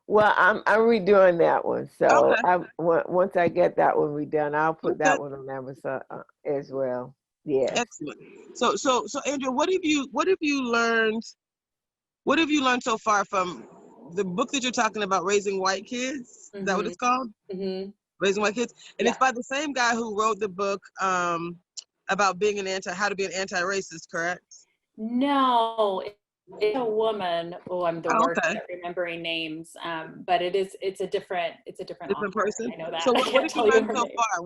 Well, I'm redoing that one. So once I get that one redone, I'll put that one on Amazon as well. Yeah. Excellent. So Andrea, what have you learned? What have you learned so far from the book that you're talking about, Raising White Kids? Is that what it's called? Mm-hmm. Raising White Kids? And it's by the same guy who wrote the book about being how to be an anti-racist, correct? No, it's a woman. Oh, I'm the worst at remembering names. But it's a different author. Person. I know that. So I what can't have you tell you learned so far?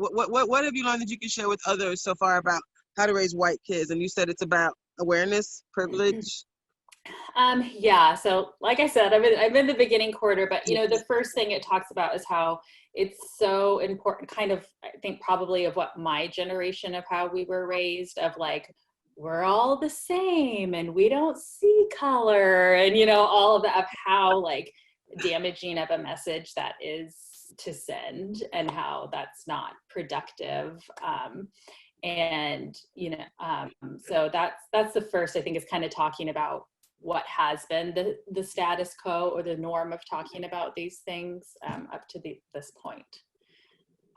What have you learned that you can share with others so far about how to raise white kids? And you said it's about awareness, privilege. Yeah. So like I said, I'm in the beginning quarter, but the first thing it talks about is how it's so important, kind of, I think probably of what my generation of how we were raised, of like, we're all the same and we don't see color, and all of that, of how like damaging of a message that is to send, and how that's not productive. So that's the first, I think, is kind of talking about what has been the status quo or the norm of talking about these things up to this point.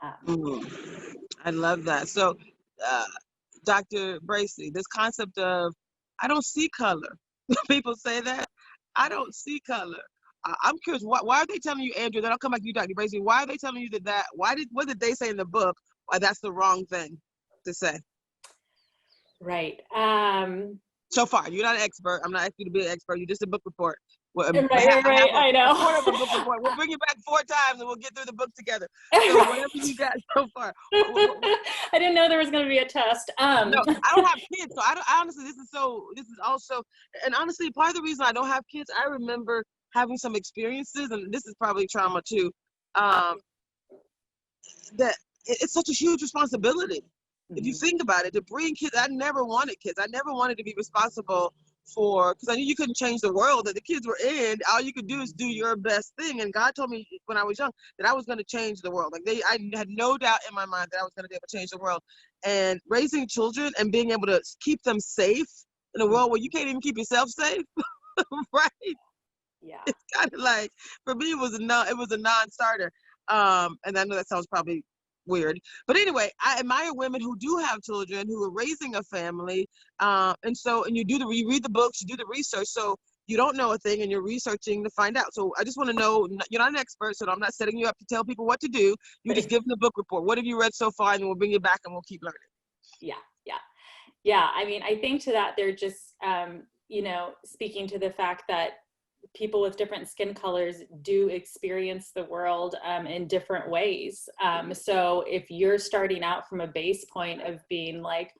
I love that. So, Dr. Bracy, this concept of, I don't see color. People say that. I don't see color. I'm curious, why are they telling you, Andrew, then I'll come back to you, Dr. Bracy, why are they telling you what did they say in the book why that's the wrong thing to say? Right. So far, you're not an expert. I'm not asking you to be an expert. You're just a book report. Well, Right, I have I know. a quarter of a book report. We'll bring you back 4 times and we'll get through the book together. So whatever you got so far. I didn't know there was going to be a test. No, I don't have kids, so I honestly, this is also, and honestly, part of the reason I don't have kids, I remember having some experiences, and this is probably trauma too, that it's such a huge responsibility. If you think about it, to bring kids, I never wanted kids. I never wanted to be responsible for, because I knew you couldn't change the world that the kids were in. All you could do is do your best thing. And God told me when I was young that I was going to change the world. I had no doubt in my mind that I was going to be able to change the world. And raising children and being able to keep them safe in a world where you can't even keep yourself safe, right? Yeah. It's kind of like, for me, it was a non-starter. And I know that sounds probably weird, but anyway, I admire women who do have children, who are raising a family, and you read the books, you do the research, so you don't know a thing and you're researching to find out. So I just want to know, you're not an expert, so I'm not setting you up to tell people what to do. You just give them the book report. What have you read so far, and then we'll bring you back and we'll keep learning. Yeah. I mean, I think to that, they're just speaking to the fact that people with different skin colors do experience the world in different ways. So if you're starting out from a base point of being like,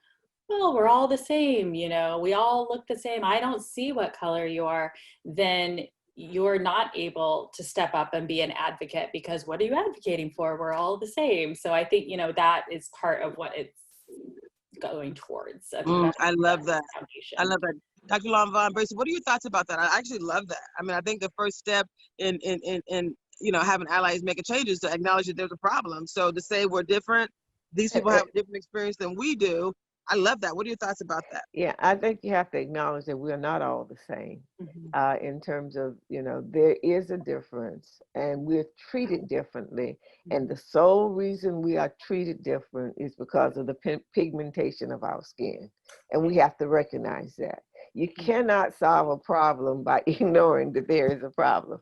well, we're all the same, we all look the same, I don't see what color you are, then you're not able to step up and be an advocate, because what are you advocating for? We're all the same. So I think, that is part of what it's going towards. I love that. I love that. Dr. Lavon, Bracy, what are your thoughts about that? I actually love that. I mean, I think the first step in having allies make a change is to acknowledge that there's a problem. So to say we're different, these people have a different experience than we do. I love that. What are your thoughts about that? Yeah, I think you have to acknowledge that we're not all the same in terms of, there is a difference and we're treated differently. And the sole reason we are treated different is because of the pigmentation of our skin. And we have to recognize that. You cannot solve a problem by ignoring that there is a problem.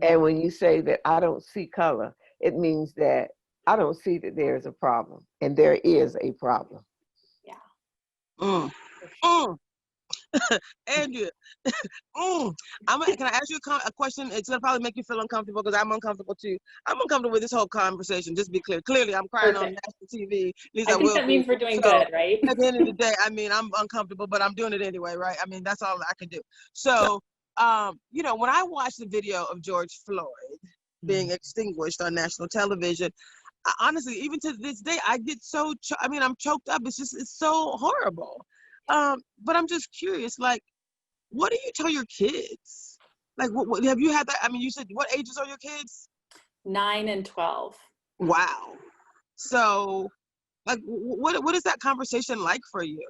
And when you say that I don't see color, it means that I don't see that there is a problem, and there is a problem. Andrea, can I ask you a question? It's gonna probably make you feel uncomfortable because I'm uncomfortable too. I'm uncomfortable with this whole conversation. Just be clear. Clearly, I'm crying on national TV. At least I think that means we're doing good, right? At the end of the day, I mean, I'm uncomfortable, but I'm doing it anyway, right? I mean, that's all I can do. So, when I watched the video of George Floyd being extinguished on national television, honestly, even to this day, I get so, I'm choked up. It's so horrible. But I'm just curious, like, what do you tell your kids? Like, what have you had that? I mean, you said, what ages are your kids? 9 and 12. Wow. So, like, what is that conversation like for you?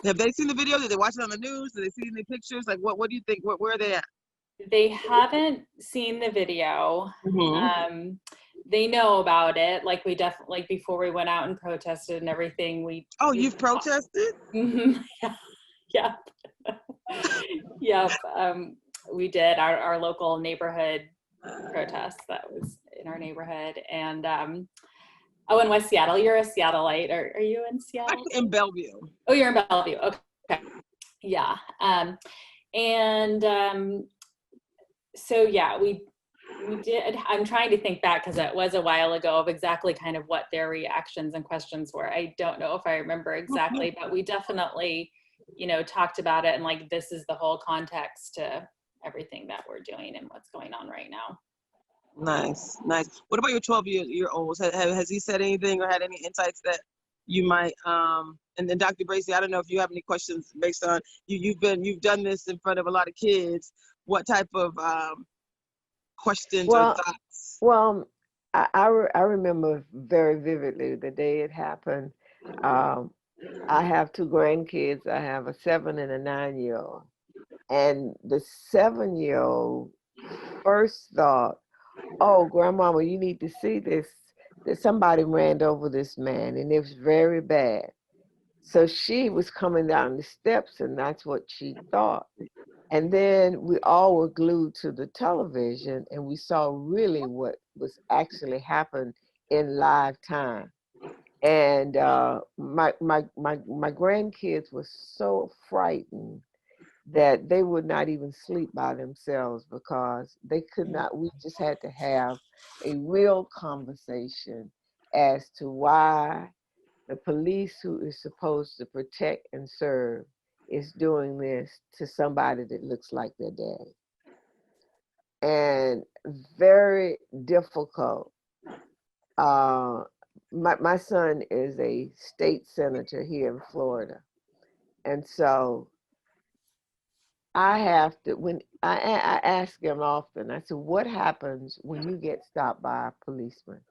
Have they seen the video? Did they watch it on the news? Did they see any pictures? Like, what do you think? Where are they at? They haven't seen the video. They know about it. Like, we definitely, like, before we went out and protested and everything, you've protested? Yeah. Yep. We did our local neighborhood protest that was in our neighborhood. And in West Seattle. You're a Seattleite. Are you in Seattle? I'm in Bellevue. Oh, you're in Bellevue. Okay. Yeah. So yeah, we did. I'm trying to think back because it was a while ago of exactly kind of what their reactions and questions were. I don't know if I remember exactly, but we definitely, talked about it, and like, this is the whole context to everything that we're doing and what's going on right now. Nice. What about your 12-year-old? Has he said anything or had any insights that you might? And then Dr. Bracy, I don't know if you have any questions based on you've done this in front of a lot of kids. What type of questions or thoughts? Well, I remember very vividly the day it happened. I have 2 grandkids. I have a 7 and a 9-year-old. And the 7-year-old first thought, oh, grandmama, you need to see this, that somebody ran over this man and it was very bad. So she was coming down the steps and that's what she thought. And then we all were glued to the television, and we saw really what was actually happened in live time. And my grandkids were so frightened that they would not even sleep by themselves because they could not. We just had to have a real conversation as to why the police, who is supposed to protect and serve, is doing this to somebody that looks like their daddy. And very difficult. Uh, my son is a state senator here in Florida. And so I have to, when I ask him often, I said, what happens when you get stopped by a policeman?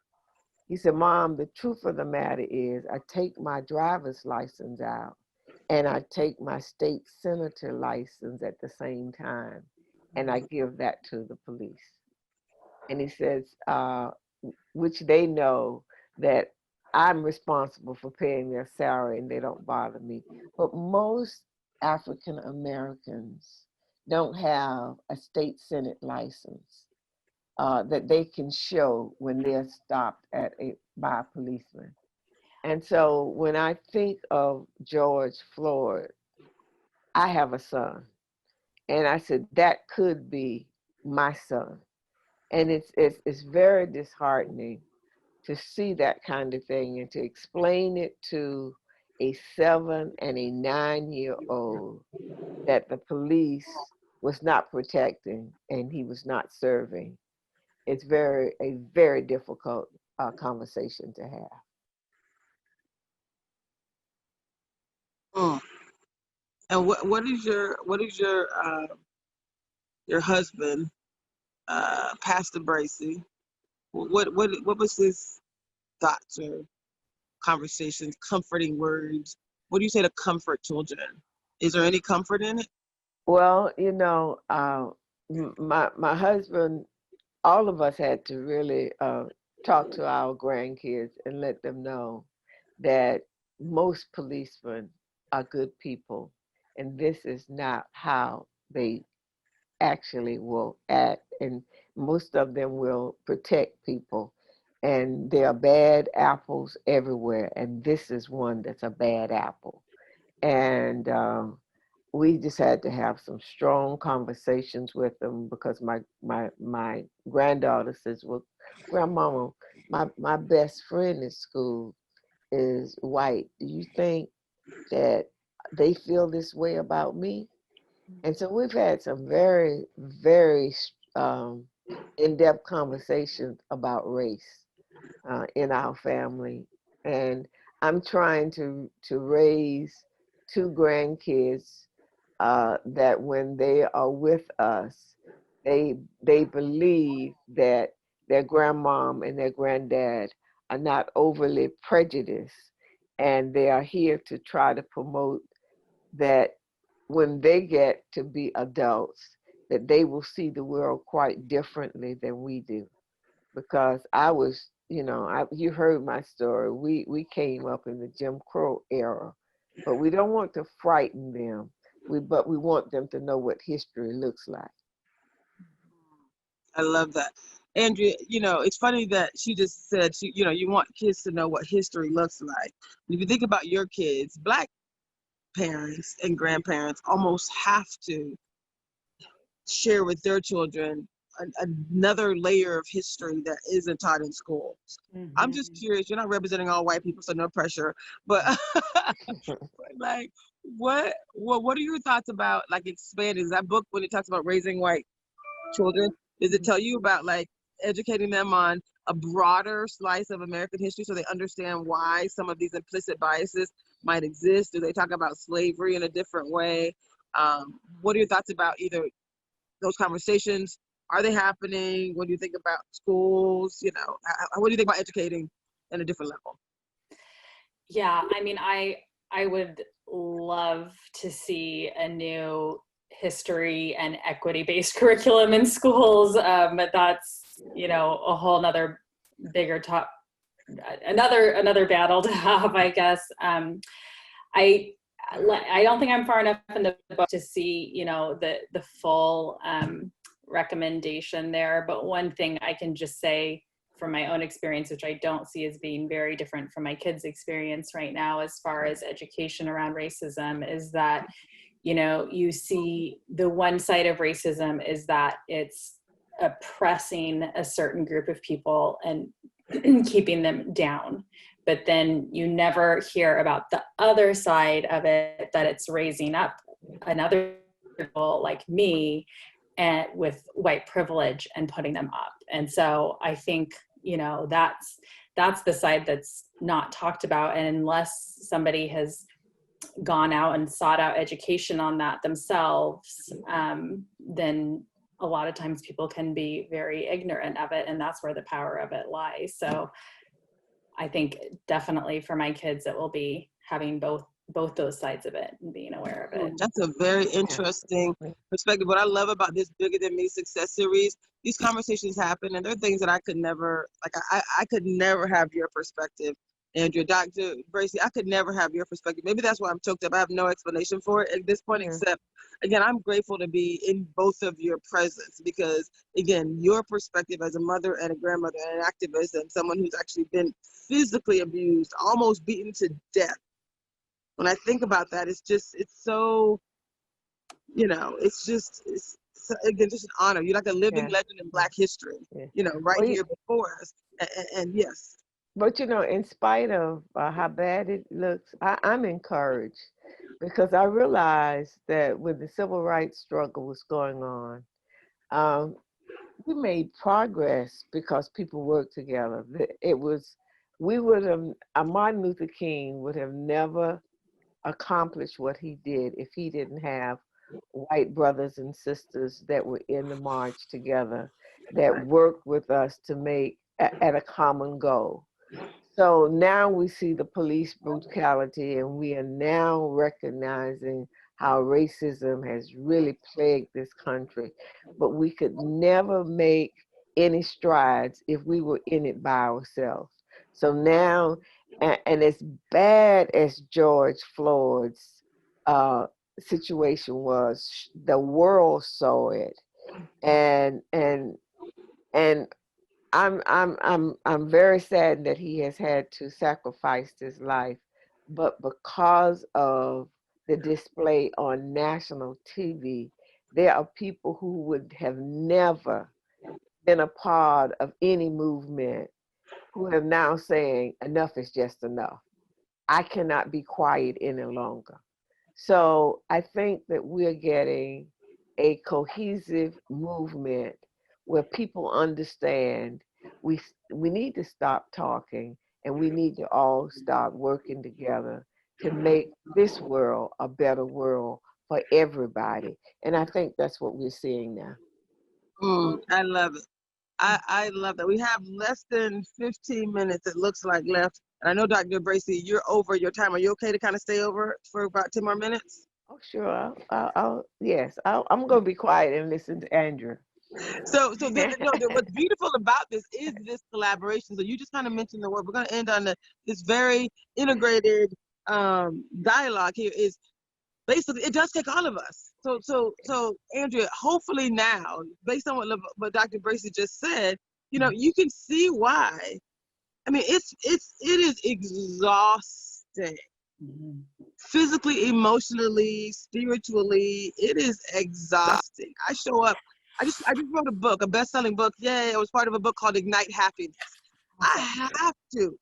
He said, Mom, the truth of the matter is I take my driver's license out and I take my state senator license at the same time and I give that to the police. And he says, which they know that I'm responsible for paying their salary and they don't bother me. But most African Americans don't have a state senate license that they can show when they're stopped by a policeman. And so when I think of George Floyd, I have a son. And I said, that could be my son. And it's very disheartening to see that kind of thing and to explain it to a 7 and a 9-year-old that the police was not protecting and he was not serving. It's a very difficult conversation to have. Mm. And what is your husband, Pastor Bracy? What was his thoughts or conversations, comforting words? What do you say to comfort children? Is there any comfort in it? Well, my husband, all of us had to really talk to our grandkids and let them know that most policemen are good people, and this is not how they actually will act, and most of them will protect people. And there are bad apples everywhere, and this is one that's a bad apple. And we just had to have some strong conversations with them because my granddaughter says, "Well, Grandmama, my best friend in school is white. Do you think that they feel this way about me?" And so we've had some very, very in-depth conversations about race in our family. And I'm trying to raise 2 grandkids that when they are with us, they believe that their grandmom and their granddad are not overly prejudiced, and they are here to try to promote that when they get to be adults, that they will see the world quite differently than we do. Because I was, you heard my story. We came up in the Jim Crow era, but we don't want to frighten them. But we want them to know what history looks like. I love that. Andrea, it's funny that she just said, you want kids to know what history looks like. If you think about your kids, Black parents and grandparents almost have to share with their children another layer of history that isn't taught in schools. Mm-hmm. I'm just curious, you're not representing all white people, so no pressure, but like, what are your thoughts about like expanding that book when it talks about raising white children? Does it tell you about like educating them on a broader slice of American history so they understand why some of these implicit biases might exist? Do they talk about slavery in a different way? What are your thoughts about either those conversations? Are they happening? What do you think about schools? What do you think about educating at a different level? Yeah, I mean, I would love to see a new history and equity-based curriculum in schools. But that's, a whole nother bigger another battle to have, I guess. I don't think I'm far enough in the book to see, the full recommendation there. But one thing I can just say from my own experience, which I don't see as being very different from my kids' experience right now, as far as education around racism, is that, you see the one side of racism is that it's oppressing a certain group of people and keeping them down. But then you never hear about the other side of it, that it's raising up another people like me and with white privilege and putting them up. And so I think, that's the side that's not talked about. And unless somebody has gone out and sought out education on that themselves, then a lot of times people can be very ignorant of it, and that's where the power of it lies. So I think definitely for my kids, it will be having both those sides of it and being aware of it. That's a very interesting perspective. What I love about this Bigger Than Me success series, these conversations happen, and there are things that I could never, I could never have your perspective. Andrea, Dr. Bracy, I could never have your perspective. Maybe that's why I'm choked up. I have no explanation for it at this point, except, again, I'm grateful to be in both of your presence because, again, your perspective as a mother and a grandmother and an activist and someone who's actually been physically abused, almost beaten to death. When I think about that, it's so, it's again, just an honor. You're like a living legend in Black history, here before us. And yes. But, in spite of how bad it looks, I'm encouraged because I realized that when the civil rights struggle was going on, we made progress because people worked together. Martin Luther King would have never accomplished what he did if he didn't have white brothers and sisters that were in the march together, that worked with us to make at a common goal. So now we see the police brutality, and we are now recognizing how racism has really plagued this country. But we could never make any strides if we were in it by ourselves. So now, and as bad as George Floyd's situation was, the world saw it, and I'm very sad that he has had to sacrifice his life, but because of the display on national TV, there are people who would have never been a part of any movement who have now saying enough is just enough. I cannot be quiet any longer. So I think that we're getting a cohesive movement where people understand we need to stop talking and we need to all start working together to make this world a better world for everybody. And I think that's what we're seeing now. I love it. I love that. We have less than 15 minutes, it looks like, left. And I know, Dr. Bracy, you're over your time. Are you okay to kind of stay over for about 10 more minutes? Oh, sure. I'm going to be quiet and listen to Andrew. So what's beautiful about this is this collaboration. So you just kind of mentioned the word. We're going to end on this very integrated dialogue here. Is basically it does take all of us. So Andrea, hopefully now, based on what Dr. Bracy just said, you can see why. I mean, it is exhausting. Physically, emotionally, spiritually, it is exhausting. I show up. I just wrote a book, a best-selling book. Yay! I was part of a book called Ignite Happiness. I have to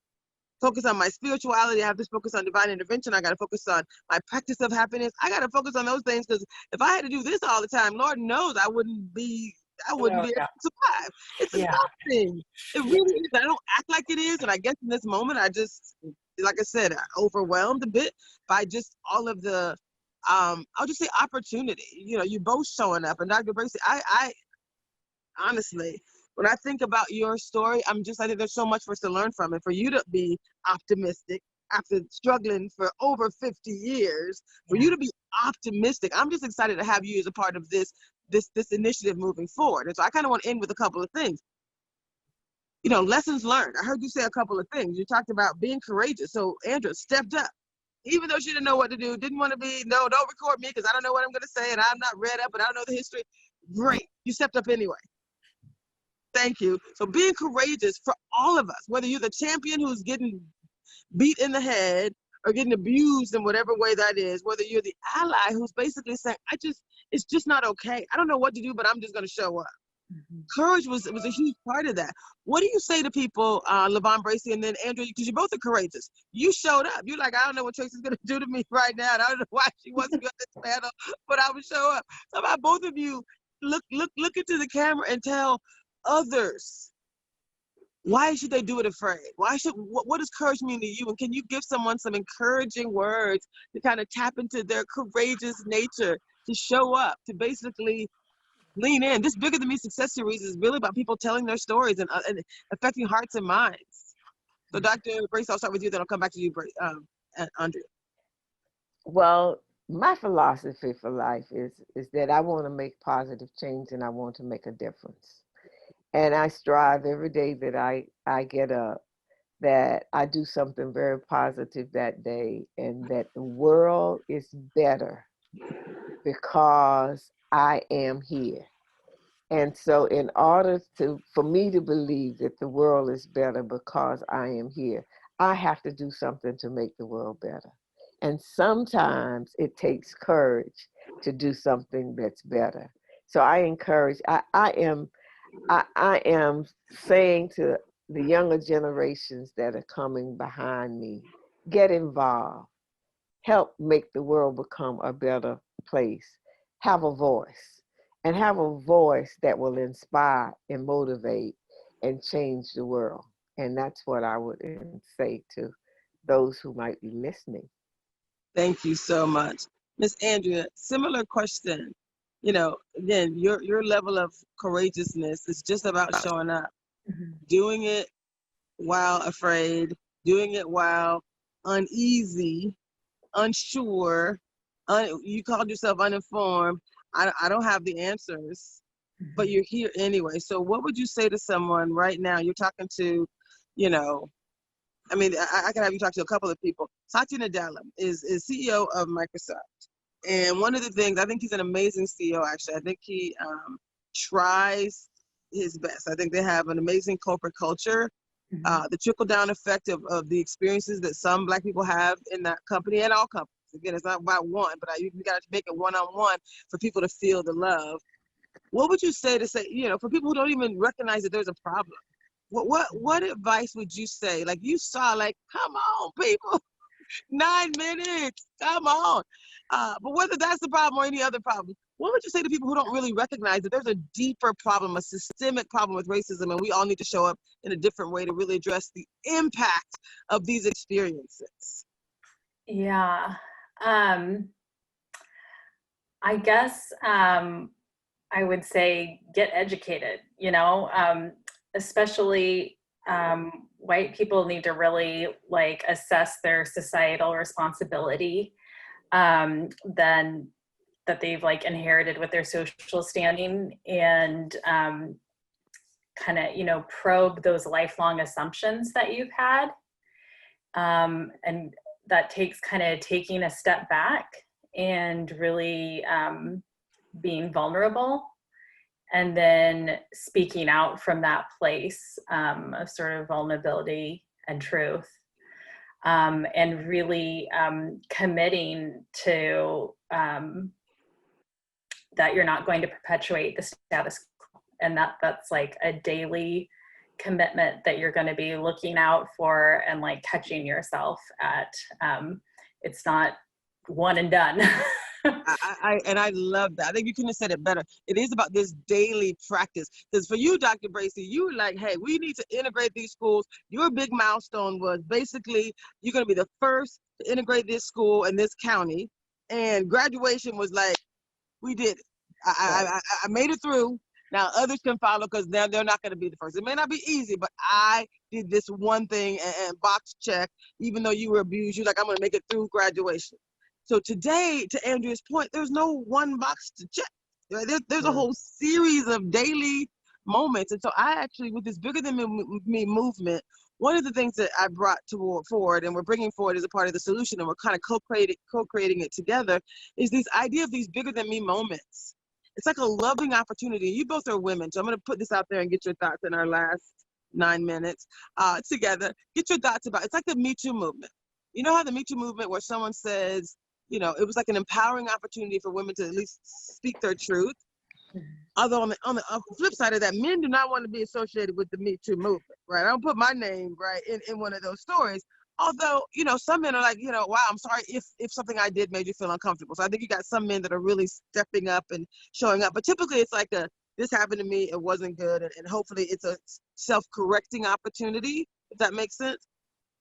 focus on my spirituality. I have to focus on divine intervention. I got to focus on my practice of happiness. I got to focus on those things because if I had to do this all the time, Lord knows I wouldn't be able to survive. It's exhausting. It really is. I don't act like it is, and I guess in this moment, I just, like I said, overwhelmed a bit by just all of the, I'll just say opportunity. You both showing up, and Dr. Bracy, I honestly, when I think about your story, I think there's so much for us to learn from, and for you to be optimistic after struggling for over 50 years, for you to be optimistic. I'm just excited to have you as a part of this initiative moving forward. And so I kind of want to end with a couple of things. Lessons learned. I heard you say a couple of things. You talked about being courageous. So Andrea stepped up. even though she didn't know what to do, didn't want to be, no, don't record me because I don't know what I'm going to say and I'm not read up and I don't know the history. Great. You stepped up anyway. Thank you. So being courageous for all of us, whether you're the champion who's getting beat in the head or getting abused in whatever way that is, whether you're the ally who's basically saying, it's just not okay. I don't know what to do, but I'm just going to show up. Mm-hmm. Courage was a huge part of that. What do you say to people, Lavon, Bracy, and then Andrew, because you both are courageous. You showed up. You're like, I don't know what Traci's going to do to me right now. And I don't know why she wants to be on this panel, but I would show up. So about both of you, look into the camera and tell others, why should they do it afraid? What does courage mean to you? And can you give someone some encouraging words to kind of tap into their courageous nature, to show up, to basically lean in? This Bigger Than Me Success Series is really about people telling their stories and affecting hearts and minds. So Dr. Bracy, I'll start with you, then I'll come back to you, Andrea. Well, my philosophy for life is that I want to make positive change and I want to make a difference. And I strive every day that I get up, that I do something very positive that day, and that the world is better because I am here. And so in order for me to believe that the world is better because I am here, I have to do something to make the world better. And sometimes it takes courage to do something that's better. So I encourage, I am saying to the younger generations that are coming behind me, get involved, help make the world become a better place, have a voice, and have a voice that will inspire and motivate and change the world. And that's what I would say to those who might be listening. Thank you so much. Miss Andrea, similar question. You know, again, your level of courageousness is just about showing up, doing it while afraid, doing it while uneasy, unsure. You called yourself uninformed. I don't have the answers, but you're here anyway. So what would you say to someone right now? You're talking to, you know, I mean, I can have you talk to a couple of people. Satya Nadella is CEO of Microsoft. And one of the things, I think he's an amazing CEO, actually. I think he tries his best. I think they have an amazing corporate culture. The trickle-down effect of the experiences that some Black people have in that company and all companies. Again, it's not about one, but you got to make it one-on-one for people to feel the love. What would you say you know, for people who don't even recognize that there's a problem? What advice would you say? Like you saw, like, come on, people. 9 minutes, come on. But whether that's the problem or any other problem, what would you say to people who don't really recognize that there's a deeper problem, a systemic problem with racism, and we all need to show up in a different way to really address the impact of these experiences? Yeah. I guess I would say get educated, you know, especially white people need to really like assess their societal responsibility then that they've like inherited with their social standing, and kind of, you know, probe those lifelong assumptions that you've had. And that takes kind of taking a step back and really being vulnerable, and then speaking out from that place of sort of vulnerability and truth, and really committing to that you're not going to perpetuate the status quo, and that's like a daily commitment that you're going to be looking out for and like catching yourself at. It's not one and done. I love that. I think you couldn't have said it better. It is about this daily practice. Because for you, Dr. Bracy, you were like, hey, we need to integrate these schools. Your big milestone was basically you're going to be the first to integrate this school in this county. And graduation was like, we did it. I made it through. Now others can follow because they're not going to be the first. It may not be easy, but I did this one thing and box check. Even though you were abused, you're like, I'm going to make it through graduation. So today, to Andrea's point, there's no one box to check. There's a whole series of daily moments. And so I actually, with this Bigger Than Me movement, one of the things that I brought forward and we're bringing forward as a part of the solution, and we're kind of co-creating it together, is this idea of these bigger than me moments. It's like a loving opportunity. You both are women, so I'm going to put this out there and get your thoughts in our last 9 minutes together. Get your thoughts about, it's like the Me Too movement. You know how the Me Too movement, where someone says, you know, it was like an empowering opportunity for women to at least speak their truth. Although on the flip side of that, men do not want to be associated with the Me Too movement, right? I don't put my name, right, in one of those stories. Although, you know, some men are like, you know, wow, I'm sorry if something I did made you feel uncomfortable. So I think you got some men that are really stepping up and showing up. But typically it's like this happened to me, it wasn't good. And hopefully it's a self-correcting opportunity, if that makes sense.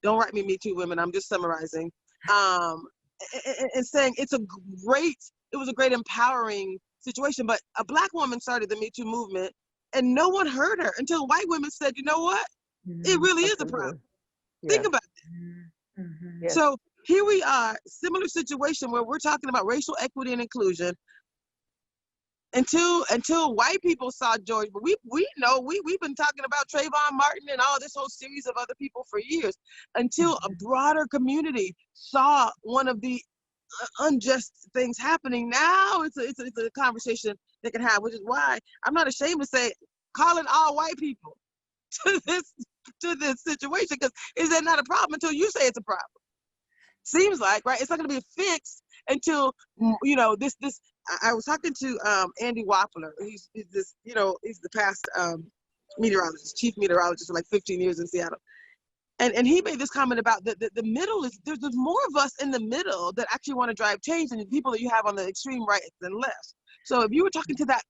Don't write me Too women, I'm just summarizing. And saying it was a great empowering situation. But a Black woman started the Me Too movement and no one heard her until white women said, you know what? It really is a problem. Yeah. Think about it. Yes. So here we are, similar situation where we're talking about racial equity and inclusion. Until white people saw George, but we've been talking about Trayvon Martin and all this whole series of other people for years. Until a broader community saw one of the unjust things happening. Now it's a conversation they can have, which is why I'm not ashamed to say, calling all white people to this situation, because is that not a problem until you say it's a problem? Seems like, right? It's not going to be fixed until, you know, this. I was talking to Andy Wappler. He's this, you know, he's the past meteorologist, chief meteorologist for like 15 years in Seattle. And he made this comment about the middle is, there's more of us in the middle that actually want to drive change than the people that you have on the extreme right and left. So if you were talking to that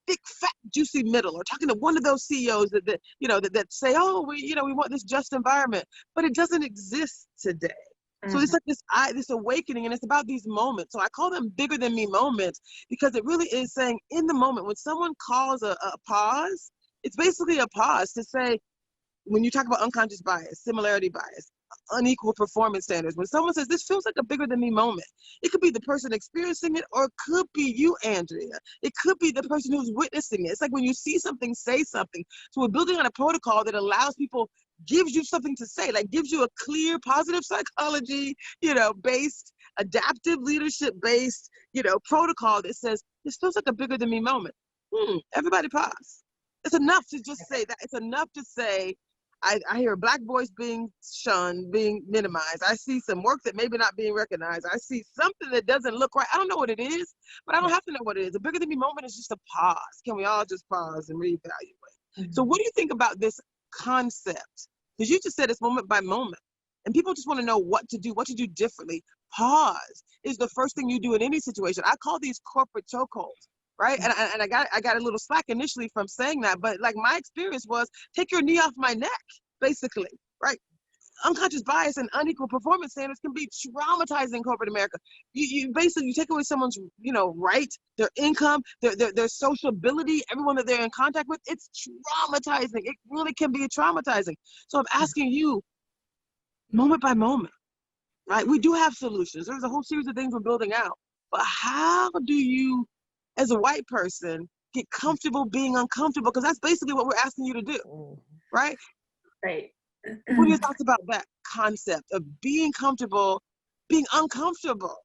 big, fat, juicy middle, or talking to one of those CEOs that you know, that say, oh, we want this just environment, but it doesn't exist today. So it's like this awakening, and it's about these moments. So I call them bigger than me moments, because it really is saying, in the moment, when someone calls a pause, it's basically a pause to say, when you talk about unconscious bias, similarity bias, unequal performance standards, when someone says, this feels like a bigger than me moment, it could be the person experiencing it, or it could be you, Andrea. It could be the person who's witnessing it. It's like when you see something, say something. So we're building on a protocol that allows people, gives you something to say, like gives you a clear, positive psychology, you know, based, adaptive leadership based, you know, protocol that says, this feels like a bigger than me moment. Everybody pause. It's enough to just say that. It's enough to say, I hear Black voice being shunned, being minimized. I see some work that maybe not being recognized. I see something that doesn't look right. I don't know what it is, but I don't have to know what it is. A bigger than me moment is just a pause. Can we all just pause and reevaluate? So what do you think about this concept? Because you just said it's moment by moment, and people just want to know what to do differently. Pause is the first thing you do in any situation. I call these corporate chokeholds. Right. And I got a little slack initially from saying that. But like, my experience was, take your knee off my neck, basically. Right. Unconscious bias and unequal performance standards can be traumatizing in corporate America. You basically, you take away someone's, you know, right, their income, their social ability, everyone that they're in contact with. It's traumatizing. It really can be traumatizing. So I'm asking you, moment by moment, right? We do have solutions. There's a whole series of things we're building out. But how do you, as a white person, get comfortable being uncomfortable? Because that's basically what we're asking you to do, right? Right. What are your thoughts about that concept of being comfortable, being uncomfortable?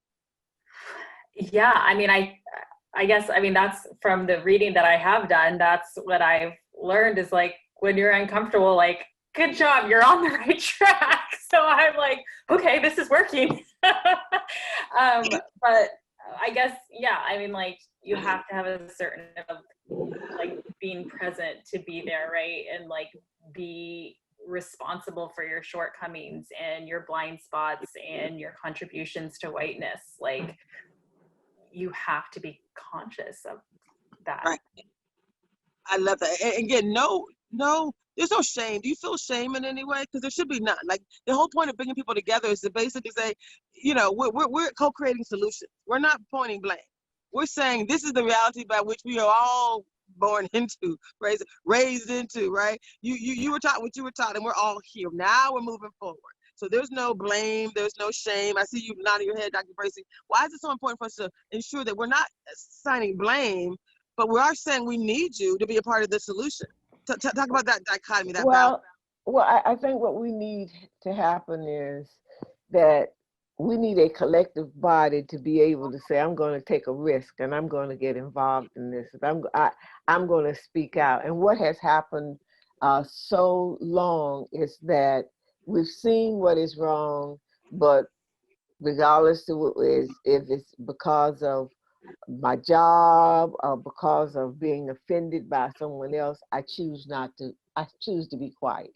Yeah, I mean, I guess, I mean, that's from the reading that I have done, that's what I've learned is, like, when you're uncomfortable, like, good job, you're on the right track. So I'm like, okay, this is working. But I guess, yeah, I mean, like, you have to have a certain of, like, being present to be there, right? And, like, be responsible for your shortcomings and your blind spots and your contributions to whiteness. Like, you have to be conscious of that. Right. I love that. And again, no, there's no shame. Do you feel shame in any way? Because there should be none. Like, the whole point of bringing people together is to basically say, you know, we're co-creating solutions. We're not pointing blame. We're saying this is the reality by which we are all born into, raised into, right? You were taught what you were taught, and we're all here. Now we're moving forward. So there's no blame, there's no shame. I see you nodding your head, Dr. Bracy. Why is it so important for us to ensure that we're not assigning blame, but we are saying we need you to be a part of the solution? Talk about that dichotomy, that balance. Well, I think what we need to happen is that we need a collective body to be able to say, I'm going to take a risk and I'm going to get involved in this. I'm going to speak out. And what has happened so long is that we've seen what is wrong, but regardless of what is, if it's because of my job or because of being offended by someone else, I choose to be quiet.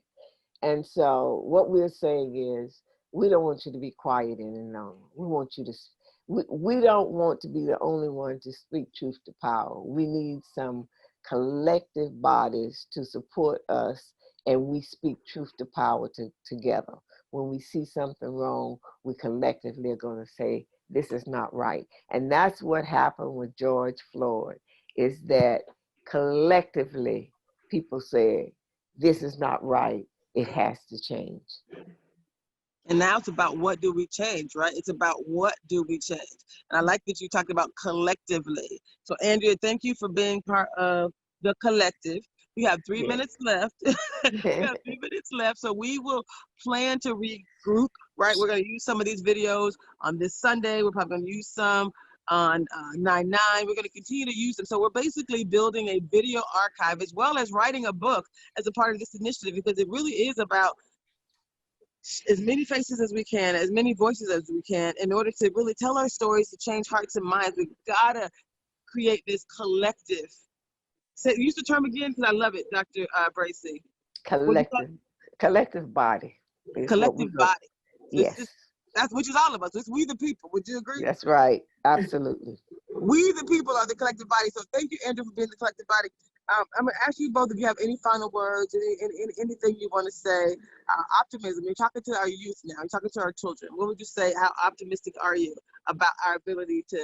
And so what we're saying is, we don't want you to be quiet any longer. We want you to, we don't want to be the only one to speak truth to power. We need some collective bodies to support us, and we speak truth to power together. When we see something wrong, we collectively are going to say, this is not right. And that's what happened with George Floyd, is that collectively people said, this is not right. It has to change. And now it's about what do we change, right? It's about what do we change. And I like that you talked about collectively. So Andrea, thank you for being part of the collective. We have 3 minutes left. We have 3 minutes left. So we will plan to regroup, right? We're going to use some of these videos on this Sunday. We're probably going to use some on 9/9. We're going to continue to use them. So we're basically building a video archive as well as writing a book as a part of this initiative, because it really is about as many faces as we can, as many voices as we can, in order to really tell our stories, to change hearts and minds. We've got to create this collective. Use the term again, because I love it, Dr. Bracy. Collective body. Collective body. Yes. That's which is all of us. It's we the people. Would you agree? That's right. Absolutely. We the people are the collective body. So thank you, Andrew, for being the collective body. I'm going to ask you both if you have any final words, anything you want to say. Optimism. You're talking to our youth now. You're talking to our children. What would you say? How optimistic are you about our ability to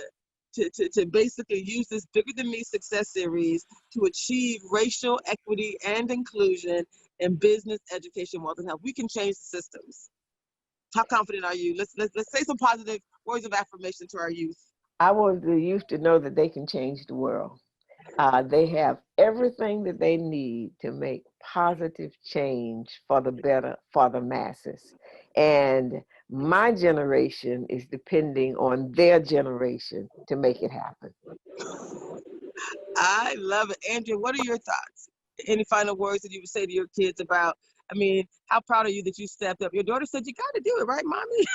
basically use this Bigger Than Me success series to achieve racial equity and inclusion in business, education, wealth, and health? We can change the systems. How confident are you? Let's say some positive words of affirmation to our youth. I want the youth to know that they can change the world. They have everything that they need to make positive change for the better, for the masses. And my generation is depending on their generation to make it happen. I love it. Andrea, what are your thoughts? Any final words that you would say to your kids about, I mean, how proud are you that you stepped up? Your daughter said, you got to do it, right, mommy?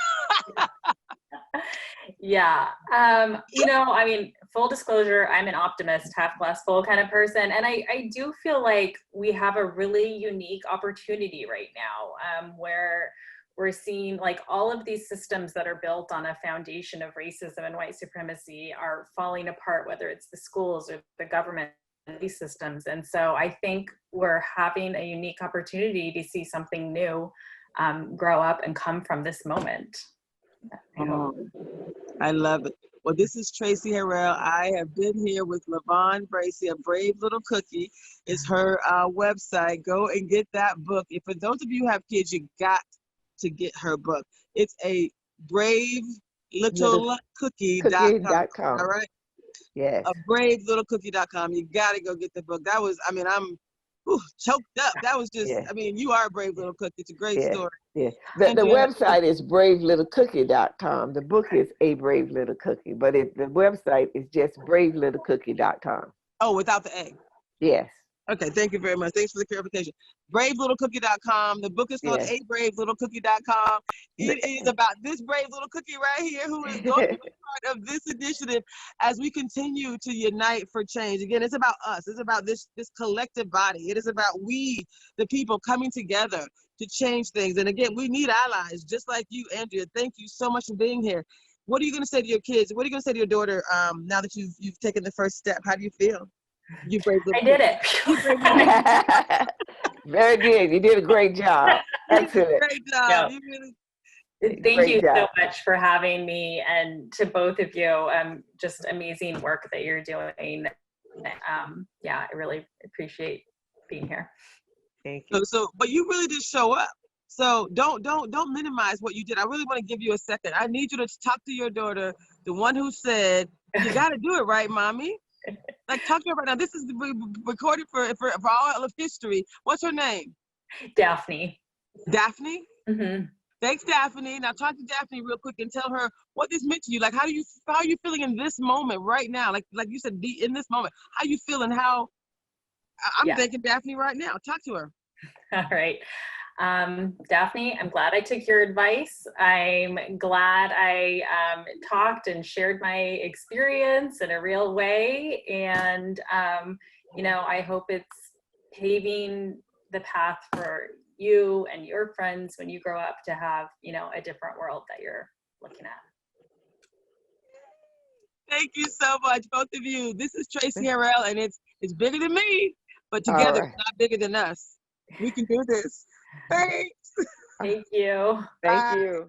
Yeah. I mean, full disclosure, I'm an optimist, half glass full kind of person. And I do feel like we have a really unique opportunity right now, where we're seeing like all of these systems that are built on a foundation of racism and white supremacy are falling apart, whether it's the schools or the government, these systems. And so I think we're having a unique opportunity to see something new grow up and come from this moment. I love it. Well, this is Traci Harrell. I have been here with Lavon Bracy, a brave little cookie is her website. Go and get that book. If for those of you who have kids, you got to get her book. It's a bravelittlecookie.com. All right? Yes. A bravelittlecookie.com. You got to go get the book. That was, I mean, I'm choked up. That was just, I mean, you are a brave little cookie. It's a great story. Yeah. The website is bravelittlecookie.com. The book is A Brave Little Cookie, but the website is just bravelittlecookie.com. Oh, without the A? Yes. Okay, thank you very much. Thanks for the clarification. bravelittlecookie.com. The book is called A bravelittlecookie.com. It is about this brave little cookie right here who is going to be part of this initiative as we continue to unite for change. Again, it's about us. It's about this collective body. It is about we, the people, coming together to change things. And again, we need allies just like you, Andrea. Thank you so much for being here. What are you going to say to your kids? What are you going to say to your daughter now that you've taken the first step? How do you feel? You brave little I did it. Very good. You did a great job. Excellent. Great job. Yeah. You really. Thank you so much for having me, and to both of you. Just amazing work that you're doing. I really appreciate being here. Thank you. But you really did show up. So don't minimize what you did. I really want to give you a second. I need you to talk to your daughter, the one who said, "You got to do it, right, mommy?" Like, talk to her right now. This is recorded for all of history. What's her name? Daphne. Daphne? Mm-hmm. Thanks, Daphne. Now talk to Daphne real quick and tell her what this meant to you. Like, how are you feeling in this moment right now? Like you said, be in this moment. How you feeling? I'm thinking Daphne right now. Talk to her. All right. Daphne, I'm glad I took your advice. I'm glad I talked and shared my experience in a real way. And, I hope it's paving the path for you and your friends when you grow up to have, a different world that you're looking at. Thank you so much, both of you. This is Traci Harrell, and it's bigger than me, but together it's not bigger than us. We can do this. Thanks. Thank you. Thank you.